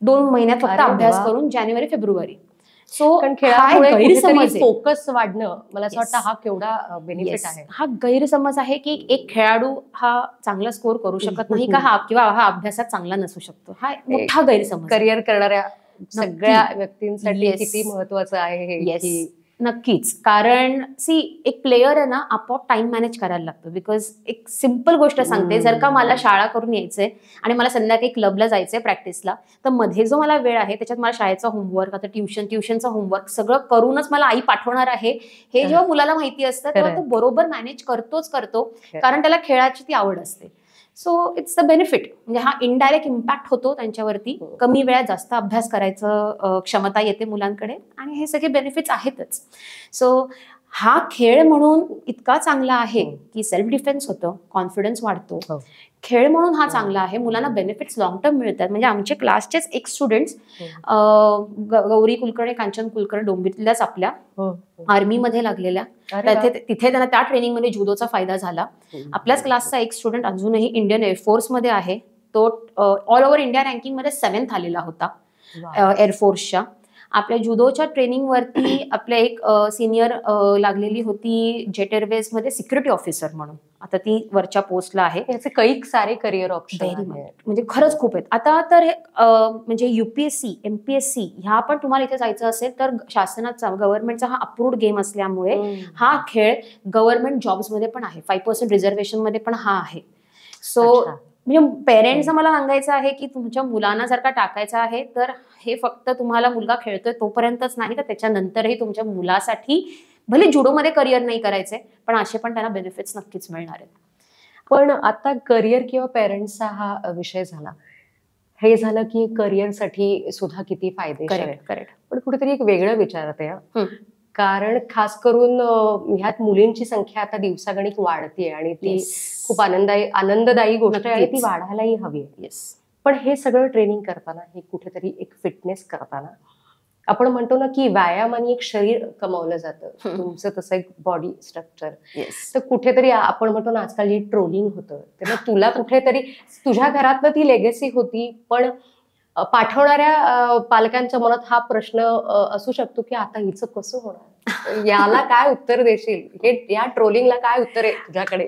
2 महिन्यात फक्त अभ्यास करून, जानेवारी फेब्रुवारी. सो फोकस वाढणं मला असं वाटतं हा केवढा बेनिफिट आहे. हा गैरसमज आहे की एक खेळाडू हा चांगला स्कोर करू शकत नाही का किंवा हा अभ्यासात चांगला नसू शकतो, हा मोठा गैरसमज. करिअर करणाऱ्या सगळ्या व्यक्तींसाठी किती महत्वाचं आहे हे. नक्कीच. कारण एक प्लेयर आहे ना, आपोआप टाइम मॅनेज करायला लागतो. बिकॉज एक सिम्पल गोष्ट सांगते, जर का मला शाळा करून यायचंय आणि मला संध्याकाळी क्लबला जायचंय प्रॅक्टिसला, तर मध्ये जो मला वेळ आहे त्याच्यात मला शाळेचा होमवर्क, आता ट्युशनचा होमवर्क सगळं करूनच मला आई पाठवणार आहे हे जेव्हा मुलाला माहिती असतं तेव्हा तो बरोबर मॅनेज करतो कारण त्याला खेळाची ती आवड असते. So it's the benefit. म्हणजे हा इनडायरेक्ट इम्पॅक्ट होतो त्यांच्यावरती. कमी वेळात जास्त अभ्यास करायचं क्षमता येते मुलांकडे आणि हे सगळे बेनिफिट्स आहेतच. सो हा खेळ म्हणून इतका चांगला आहे की सेल्फ डिफेन्स होतं, कॉन्फिडन्स वाढतो. खेळ म्हणून हा चांगला आहे, मुलांना बेनिफिट्स लॉंग टर्म मिळतात. म्हणजे आमचे क्लासचेच एक स्टुडंट्स, गौरी कुलकर्णी, कांचन कुलकर्णी, डोंबिवलीलाच आपल्या आर्मीमध्ये लागलेल्या, तिथे त्यांना त्या ट्रेनिंगमध्ये जुडोचा फायदा झाला. आपल्याच क्लासचा एक स्टुडंट अजूनही इंडियन एअरफोर्समध्ये आहे. तो ऑल ओव्हर इंडिया रँकिंगमध्ये 7th आलेला होता एअरफोर्सच्या. आपल्या जुडोच्या ट्रेनिंगवरती आपल्या एक सिनियर लागलेली होती जेट एअरवेज मध्ये सिक्युरिटी ऑफिसर म्हणून, आता ती वरच्या पोस्टला आहे. याचे काही सारे करिअर ऑप्शन म्हणजे खरंच खूप आहेत. आता तर म्हणजे UPSC MPSC ह्या पण तुम्हाला इथे जायचं असेल तर शासनाचा गव्हर्नमेंटचा हा अप्रूव्ड गेम असल्यामुळे हा खेळ गव्हर्नमेंट जॉब्स मध्ये पण आहे, 5% रिझर्वेशन मध्ये पण हा आहे. सो म्हणजे पेरेंट्सना मला सांगायचं आहे की तुमच्या मुलांना जर का टाकायचं आहे तर हे फक्त तुम्हाला मुलगा खेळतोय तोपर्यंतच नाही, तर त्याच्यानंतरही तुमच्या मुलासाठी भले जुडोमध्ये करिअर नाही करायचंय पण असे पण त्यांना बेनिफिट्स नक्कीच मिळणार आहेत. पण आता करिअर किंवा पेरेंट्सचा हा विषय झाला, हे झालं की करिअरसाठी सुद्धा किती फायदेशीर आहे. करेक्ट. पण कुठेतरी एक वेगळं विचारत आहे, कारण खास करून ह्यात मुलींची संख्या आता दिवसागणिक वाढतीये आणि ती खूप आनंददायी गोष्ट आहे, ती वाढायलाही हवी आहे. पण हे सगळं ट्रेनिंग करताना, हे कुठेतरी एक फिटनेस करताना आपण म्हणतो ना की व्यायामाने एक शरीर कमावलं जातं, तुमचं तसं एक बॉडी स्ट्रक्चर. तर कुठेतरी आपण म्हणतो ना आजकाल हे ट्रोलिंग होतं, तर तुला कुठेतरी तुझ्या घरातनं ती लेगेसी होती, पण पाठवणाऱ्या पालकांच्या मनात हा प्रश्न असू शकतो की आता हिचं कसं होणार. याला काय उत्तर देशील? हे या ट्रोलिंगला काय उत्तर आहे तुझ्याकडे?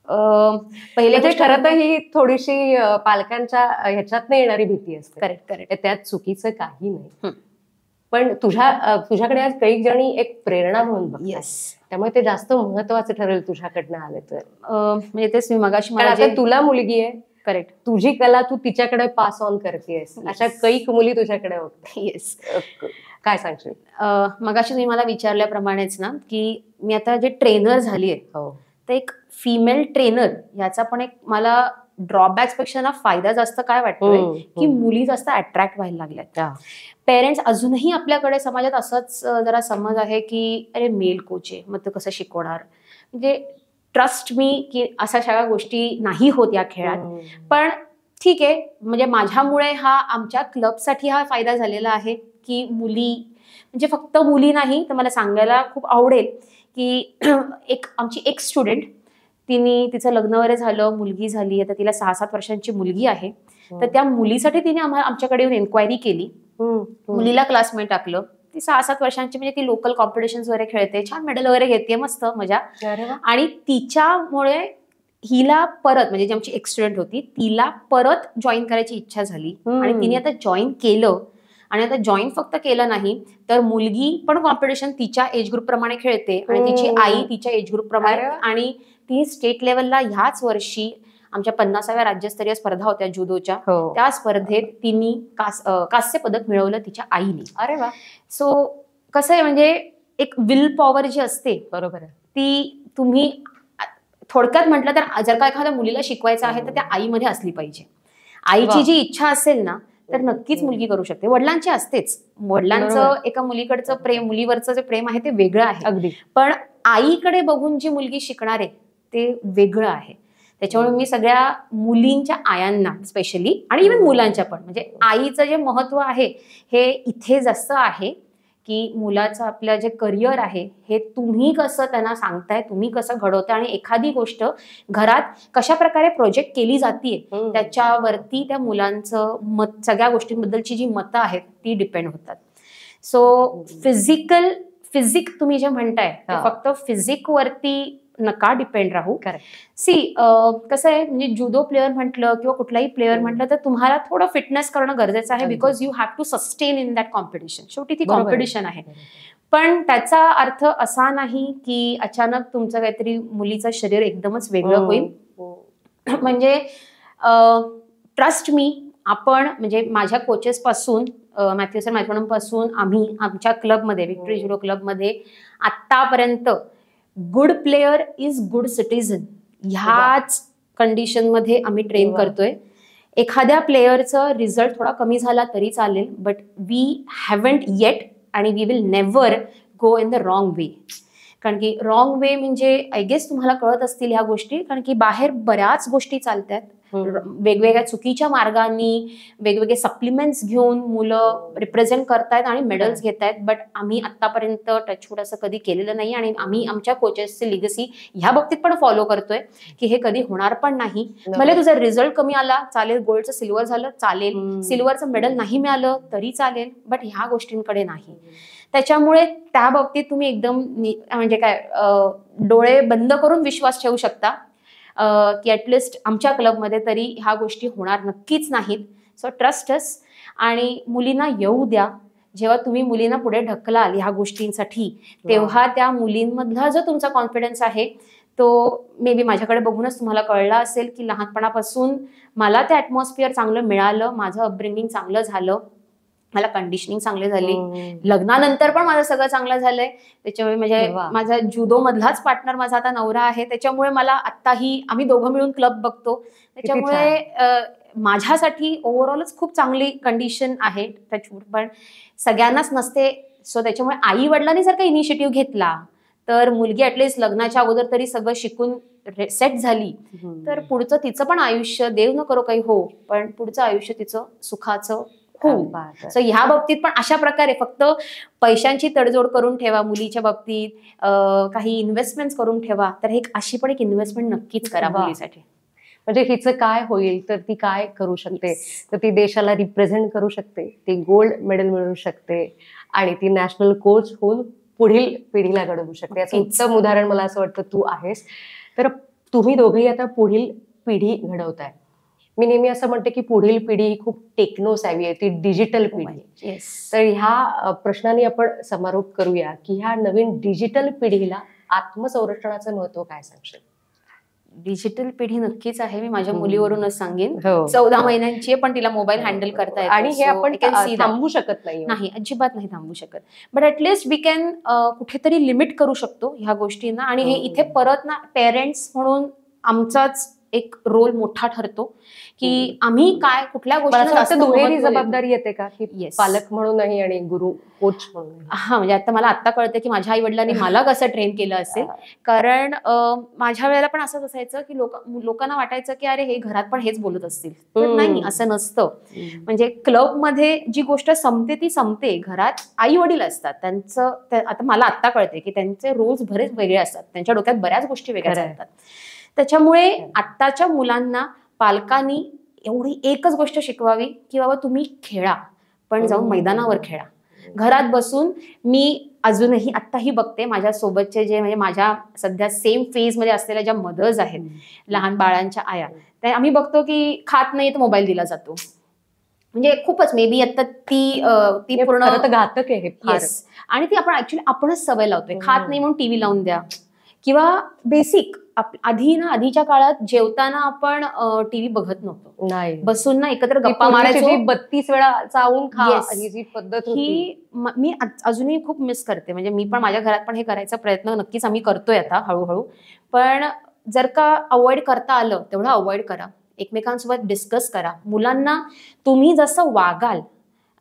पहिले म्हणजे खरं तर ही थोडीशी पालकांच्या ह्याच्यात येणारी भीती असते. Correct correct. त्यात चुकीचं काही नाही. पण तुझ्याकडे आज कैक जणी एक प्रेरणा म्हणून बघतात. येस. त्यामुळे ते जास्त महत्वाचं ठरेल तुझ्याकडनं आले तर. म्हणजे तेच मी मगाशी कारण आता तुला मुलगी आहे. करेक्ट. तुझी कला तू तिच्याकडे पास ऑन करतेस. अशा कैक मुली तुझ्याकडे होतात. येस. काय सांगशील? मगाशी तुम्ही मला विचारल्याप्रमाणेच ना, की मी आता जे ट्रेनर झालीये, तर एक फिमेल ट्रेनर याचा पण एक मला ड्रॉबॅक्स पेक्षा ना फायदा जास्त काय वाटतोय, की मुली जास्त अट्रॅक्ट व्हायला लागल्यात. पेरेंट्स अजूनही आपल्याकडे समाजात असंच जरा समज आहे की अरे मेल कोच आहे, मग तो कसं शिकवणार. म्हणजे ट्रस्ट मी की अशा सगळ्या गोष्टी नाही होत या खेळात. पण ठीक आहे, म्हणजे माझ्यामुळे हा आमच्या क्लबसाठी हा फायदा झालेला आहे की मुली, म्हणजे फक्त मुली नाही तर मला सांगायला खूप आवडेल की आमची एक स्टुडंट, तिचं लग्न वगैरे झालं, मुलगी झाली, आता तिला 6-7 वर्षांची मुलगी आहे. तर त्या मुलीसाठी तिने आमच्याकडे येऊन एन्क्वायरी केली. मुलीला क्लासमेट टाकलं. ती 6-7 वर्षांची, म्हणजे ती लोकल कॉम्पिटिशन्स वगैरे खेळते, छान मेडल वगैरे घेते, मस्त मजा. आणि तिच्यामुळे हिला परत, म्हणजे जी आमची एक स्टुडंट होती तिला परत जॉईन करायची इच्छा झाली आणि तिने आता जॉईन केलं. आणि आता जॉईन फक्त केलं नाही तर मुलगी पण कॉम्पिटिशन तिच्या एज ग्रुप प्रमाणे खेळते आणि तिची आई तिच्या एज ग्रुप प्रमाणे. आणि ती स्टेट लेवलला ह्याच वर्षी आमच्या 50व्या राज्यस्तरीय स्पर्धा होत्या जुदोच्या, त्या स्पर्धेत तिने कांस्य पदक मिळवलं तिच्या आईने. अरे वा. सो कसं आहे, म्हणजे एक विल पॉवर जी असते, बरोबर आहे, ती तुम्ही थोडक्यात म्हटलं तर जर का एखाद्या मुलीला शिकवायचं आहे तर त्या आईमध्ये असली पाहिजे. आईची जी इच्छा असेल ना तर नक्कीच मुलगी करू शकते. वडिलांची असतेच, वडिलांचं एका मुलीकडचं प्रेम, मुलीवरचं जे प्रेम आहे ते वेगळं आहे. अगदी. पण आईकडे बघून जी मुलगी शिकणार आहे ते वेगळं आहे. त्याच्यामुळे मी सगळ्या मुलींच्या आयांना स्पेशली, आणि इव्हन मुलांच्या पण, म्हणजे आईचं जे महत्व आहे हे इथे जास्त आहे की मुलाचं आपलं जे करिअर आहे हे तुम्ही कसं त्यांना सांगताय, तुम्ही कसं घडवताय, आणि एखादी गोष्ट घरात कशा प्रकारे प्रोजेक्ट केली जाते त्याच्यावरती त्या मुलांचं मत, सगळ्या गोष्टींबद्दलची जी मतं आहेत ती डिपेंड होतात. सो फिजिक तुम्ही जे म्हणताय फक्त फिजिक वरती नका डिपेंड राहू. सी कसं आहे, म्हणजे जुडो प्लेअर म्हटलं किंवा कुठलाही प्लेअर म्हटलं तर तुम्हाला थोडं फिटनेस करणं गरजेचं आहे, because you have to sustain in that competition. शेवटी ती कॉम्पिटिशन आहे. पण त्याचा अर्थ असा नाही की अचानक तुमचं काहीतरी मुलीचं शरीर एकदमच वेगळं होईल. म्हणजे ट्रस्ट मी, आपण म्हणजे माझ्या कोचेस पासून, मॅथ्यू सर मॅथ्यू पासून आम्ही आमच्या क्लबमध्ये, विक्टरी जुडो क्लबमध्ये आतापर्यंत good player is good citizen ह्याच कंडिशन मध्ये आम्ही ट्रेन करतोय. एखाद्या प्लेयरचं रिझल्ट थोडा कमी झाला तरी चालेल, बट वी हॅवंट येट आणि we will never go in the wrong way. कारण की रॉंग वे म्हणजे आय गेस तुम्हाला कळत असतील ह्या गोष्टी, कारण की बाहेर बऱ्याच गोष्टी चालतात वेगवेगळ्या चुकीच्या मार्गांनी, वेगवेगळे सप्लिमेंट्स घेऊन मुलं रिप्रेझेंट करतायत आणि मेडल्स घेत आहेत. बट आम्ही आतापर्यंत टचवूड असं कधी केलेलं नाही आणि आम्ही आमच्या कोचेसची लिगसी ह्या बाबतीत पण फॉलो करतोय की हे कधी होणार पण नाही. भले तुझा रिझल्ट कमी आला चालेल, गोल्डचं सिल्वर झालं चालेल, सिल्वरचं मेडल नाही मिळालं तरी चालेल, बट ह्या गोष्टींकडे नाही. त्याच्यामुळे त्या बाबतीत तुम्ही एकदम म्हणजे काय डोळे बंद करून विश्वास ठेवू शकता की ॲटलिस्ट आमच्या क्लबमध्ये तरी ह्या गोष्टी होणार नक्कीच नाहीत. So trust us. आणि मुलींना येऊ द्या. जेव्हा तुम्ही मुलींना पुढे ढकलाल ह्या गोष्टींसाठी, तेव्हा त्या मुलींमधला जो तुमचा कॉन्फिडन्स आहे तो मे बी माझ्याकडे बघूनच तुम्हाला कळला असेल की लहानपणापासून मला ते ॲटमॉस्फिअर चांगलं मिळालं, माझं अपब्रिंगिंग चांगलं झालं, मला कंडिशनिंग चांगली झाली, लग्नानंतर पण माझं सगळं चांगलं झालंय. त्याच्यामुळे म्हणजे माझा जुदो मधलाच पार्टनर माझा आता नवरा आहे. त्याच्यामुळे मला आत्ताही आम्ही दोघं मिळून क्लब बघतो. त्याच्यामुळे माझ्यासाठी ओव्हरऑलच खूप चांगली कंडिशन आहे. पण सगळ्यांनाच नसते. सो त्याच्यामुळे आई वडिलांनी जर का इनिशिएटिव्ह घेतला तर मुलगी ॲटलिस्ट लग्नाच्या अगोदर तरी सगळं शिकून सेट झाली तर पुढचं तिचं पण आयुष्य, देव न करो काही हो, पण पुढचं आयुष्य तिचं सुखाचं हो. सो ह्या बाबतीत पण अशा प्रकारे फक्त पैशांची तडजोड करून ठेवा मुलीच्या बाबतीत, काही इन्व्हेस्टमेंट करून ठेवा, तर हे अशी पण एक इन्व्हेस्टमेंट नक्कीच करा मुलीसाठी. म्हणजे हिचं काय होईल, तर ती काय करू शकते, तर ती देशाला रिप्रेझेंट करू शकते, ती गोल्ड मेडल मिळवू शकते आणि ती नॅशनल कोच होऊन पुढील पिढीला घडवू शकते. याचं नक्कीच. उत्तम उदाहरण मला असं वाटतं तू आहेस. तर तुम्ही दोघेही आता पुढील पिढी घडवताय. मी नेहमी असं म्हणते की पुढील पिढी ही खूप टेक्नो सॅव्ही आहे, ती डिजिटल पिढी आहे. येस. तर ह्या प्रश्नाने आपण समारोप करूया की ह्या नवीन डिजिटल पिढीला आत्मसंरक्षणाचं महत्व काय सांगशील? डिजिटल पिढी नक्कीच आहे. मी माझ्या मुलीवरूनच सांगेन. हो. 14 महिन्यांची आहे, पण तिला मोबाईल हँडल करता येतो. आणि हे So, आपण I can see that. थांबवू शकत नाही. नाही, अजिबात नाही थांबू शकत. बट ऍटलिस्ट वी कॅन कुठेतरी लिमिट करू शकतो ह्या गोष्टींना. आणि हे इथे परत ना पेरेंट्स म्हणून आमचाच एक रोल मोठा ठरतो की आम्ही काय कुठल्या गोष्टी दुहेरी जबाबदारी येते का की Yes. पालक म्हणूनही आणि गुरु कोच म्हणून? हा, म्हणजे आता मला आता कळतं की माझ्या आई वडिलांनी मला कसं ट्रेन केलं असेल. कारण माझ्या वेळेला पण असंच असायचं की लोकांना वाटायचं की अरे हे घरात पण हेच बोलत असतील. तर नाही, असं नसतं. म्हणजे क्लबमध्ये जी गोष्ट संपते ती संपते. घरात आई वडील असतात, त्यांचं आता मला आता कळते की त्यांचे रोल्स बरेच वेगळे असतात, त्यांच्या डोक्यात बऱ्याच गोष्टी वेगळ्या चालतात. त्याच्यामुळे आत्ताच्या मुलांना पालकांनी एवढी एकच गोष्ट शिकवावी की बाबा तुम्ही खेळा, पण जाऊन मैदानावर खेळा. घरात बसून मी अजूनही आत्ताही बघते माझ्या सोबतचे जे म्हणजे माझ्या सध्या सेम फेज मध्ये असलेल्या ज्या मदर्स आहेत, लहान बाळांच्या आया, त्या आम्ही बघतो की खात नाही तर मोबाईल दिला जातो. म्हणजे खूपच मे बी आता ती पूर्ण घातक आहे. आणि ती आपण ऍक्च्युली आपणच सवय लावतोय. खात नाही म्हणून टीव्ही लावून द्या, किंवा बेसिक आधीच्या काळात जेवताना आपण टीव्ही बघत नव्हतो, नाही बसून ना एकत्र गप्पा मारायचो. 32 वेळा चावून खा ही जी पद्धत ही मी अजूनही खूप मिस करते. म्हणजे मी पण माझ्या घरात पण हे करायचा प्रयत्न नक्कीच आम्ही करतोय आता हळूहळू. पण जर का अवॉइड करता आलं तेवढं अवॉइड करा, एकमेकांसोबत डिस्कस करा. मुलांना तुम्ही जसं वागाल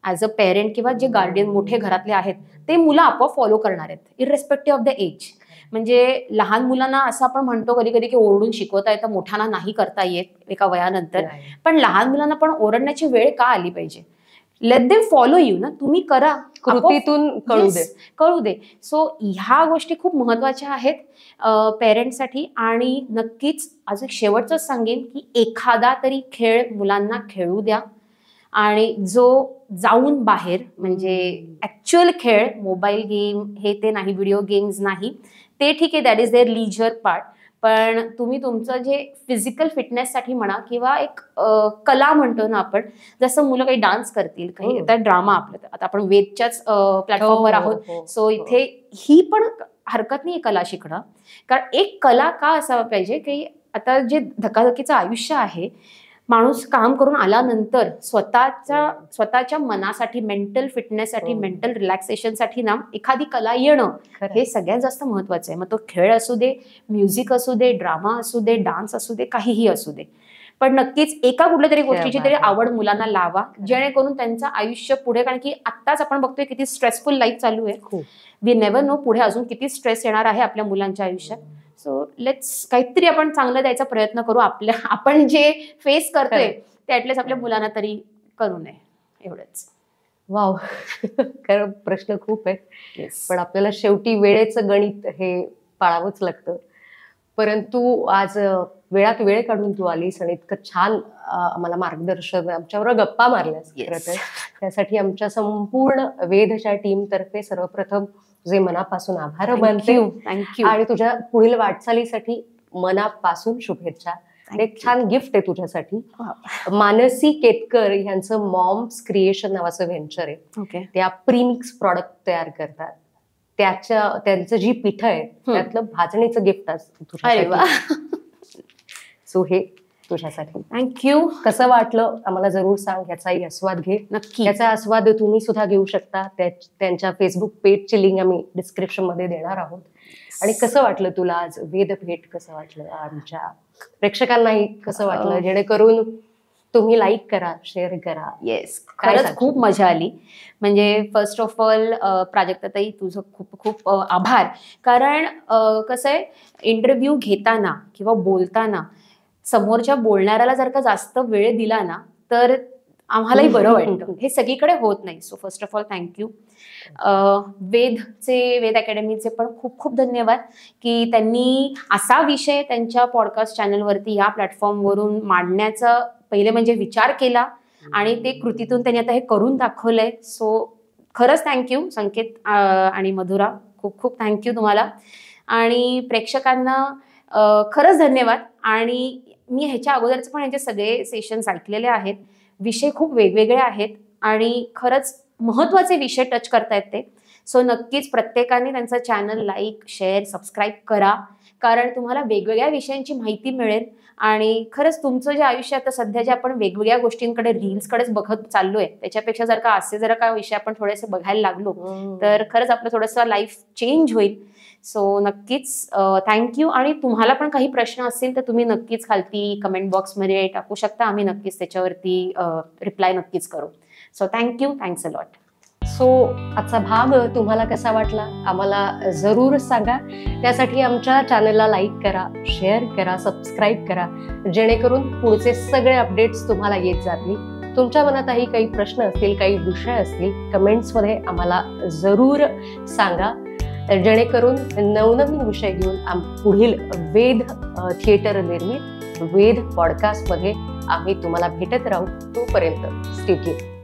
ऍज अ पेरेंट किंवा जे गार्डियन मोठे घरातले आहेत ते मुलं आपोआप फॉलो करणार आहेत, इररेस्पेक्टिव्ह ऑफ द एज. म्हणजे लहान मुलांना असं आपण म्हणतो कधी कधी की ओरडून शिकवता येतं, मोठ्यांना नाही करता येत एका वयानंतर. पण लहान मुलांना पण ओरडण्याची वेळ का आली पाहिजे? लेट देम फॉलो यू ना, तुम्ही करा, कृतीतून कळू दे. सो ह्या गोष्टी खूप महत्वाच्या आहेत पेरेंट्ससाठी. आणि नक्कीच अजून शेवटचंच सांगेन की एखादा तरी खेळ मुलांना खेळू द्या. आणि जो जाऊन बाहेर म्हणजे ऍक्च्युअल खेळ, मोबाईल गेम हे ते नाही, व्हिडिओ गेम्स नाही, ते ठीक आहे, that is their leisure part. पण तुम्ही तुमचं जे फिजिकल फिटनेससाठी म्हणा किंवा एक कला म्हणतो ना आपण, जसं मुलं काही डान्स करतील, काही आता ड्रामा, आपलं आता आपण वेदच्याच प्लॅटफॉर्मवर आहोत. सो इथे ही पण हरकत नाही कला शिकणं. कारण एक कला का असावं पाहिजे की आता जे धकाधकीचं आयुष्य आहे, माणूस काम करून आल्यानंतर स्वतःच्या मनासाठी, मेंटल फिटनेससाठी, मेंटल रिलॅक्सेशनसाठी ना एखादी कला येणं हे सगळ्यात जास्त महत्वाचं आहे. मग तो खेळ असू दे, म्युझिक असू दे, ड्रामा असू दे, डान्स असू दे, काहीही असू दे. पण नक्कीच एका कुठल्या तरी गोष्टीची तरी आवड मुलांना लावा, जेणेकरून त्यांचं आयुष्य पुढे, कारण की आत्ताच आपण बघतोय किती स्ट्रेसफुल लाईफ चालू आहे. वी नेव्हर नो पुढे अजून किती स्ट्रेस येणार आहे आपल्या मुलांच्या आयुष्यात. सो लेट्स काहीतरी आपण चांगलं द्यायचा प्रयत्न करू. आपण जे फेस करतोय ते ऍटलीस्ट आपल्या मुलांना तरी करू नये, एवढंच. वाव, कारण प्रश्न खूप आहेत. पण आपल्याला शेवटी वेळेचं गणित हे पाळावंच लागतं. परंतु आज वेळात वेळ काढून तू आलीस आणि इतकं छान आम्हाला मार्गदर्शन, आमच्याबरोबर गप्पा मारल्यास. त्यासाठी आमच्या संपूर्ण वेदच्या टीम तर्फे सर्वप्रथम जे मनापासून आभार मानते. थँक्यू. आणि तुझ्या पुढील वाटचालीसाठी मनापासून शुभेच्छा. एक छान गिफ्ट आहे तुझ्यासाठी. मानसी केतकर यांचं मॉम्स क्रिएशन नावाचं व्हेंचर आहे. त्या प्रीमिक्स प्रॉडक्ट तयार करतात. त्यांचं जी पिठं आहे त्यातलं भाजणीचं गिफ्ट तुझ्यासाठी. सो हे तुझ्यासाठी. थँक्यू. कसं वाटलं आम्हाला जरूर सांग. याचाही आस्वाद घे. नक्की. याचा आस्वाद तुम्ही सुद्धा घेऊ शकता. त्यांच्या फेसबुक पेजची लिंक आम्ही डिस्क्रिप्शन मध्ये देणार आहोत. आणि कसं वाटलं तुला आज वेद भेट? कसं वाटलं आमच्या प्रेक्षकांनाही कसं वाटलं? जेणेकरून तुम्ही लाईक करा, शेअर करा. येस, खरंच खूप मजा आली. म्हणजे फर्स्ट ऑफ ऑल प्राजक्ताताई तुझं खूप खूप आभार. कारण कसं आहे, इंटरव्ह्यू घेताना किंवा बोलताना समोरच्या बोलणाऱ्याला जर का जास्त वेळ दिला ना तर आम्हालाही बरं वाटतं. हे सगळीकडे होत नाही. So first of all thank you. Ved अकॅडमीचे पण खूप खूप धन्यवाद की त्यांनी असा विषय त्यांच्या पॉडकास्ट चॅनलवरती या प्लॅटफॉर्मवरून मांडण्याचा पहिले म्हणजे विचार केला आणि ते कृतीतून त्यांनी आता हे करून दाखवलंय. सो खरंच थँक्यू संकेत आणि मधुरा. खूप खूप थँक्यू तुम्हाला. आणि प्रेक्षकांना खरंच धन्यवाद. आणि मी ह्याच्या अगोदरच पण ह्याचे सगळे सेशन्स ऐकलेले आहेत. विषय खूप वेगवेगळे आहेत आणि खरंच महत्त्वाचे विषय टच करतायत ते. सो नक्कीच प्रत्येकाने त्यांचं चॅनल लाईक, शेअर, सबस्क्राईब करा, कारण तुम्हाला वेगवेगळ्या विषयांची माहिती मिळेल. आणि खरंच तुमचं जे आयुष्य आता सध्या जे आपण वेगवेगळ्या गोष्टींकडे रील्सकडेच बघत चाललोय, त्याच्यापेक्षा जर का असे जर का विषय आपण थोडेसे बघायला लागलो तर खरंच आपलं थोडंसं लाईफ चेंज होईल. सो नक्कीच थँक्यू. आणि तुम्हाला पण काही प्रश्न असतील तर तुम्ही नक्कीच खालती कमेंट बॉक्समध्ये टाकू शकता. आम्ही नक्कीच त्याच्यावरती रिप्लाय नक्कीच करू. So thank you. Thanks a lot. So आजचा भाग तुम्हाला कसा वाटला आम्हाला जरूर सांगा. त्यासाठी आमच्या चॅनलला लाईक करा, शेअर करा, सबस्क्राईब करा, जेणेकरून पुढचे सगळे अपडेट्स तुम्हाला येत जातील. तुमच्या मनातही काही प्रश्न असतील, काही विषय असतील, कमेंट्समध्ये आम्हाला जरूर सांगा, जेणेकरून नवनवीन विषय घेऊन पुढील वेद थिएटर निर्मित वेद पॉडकास्टमध्ये आम्ही तुम्हाला भेटत राहू. तोपर्यंत स्टे ट्यून्ड.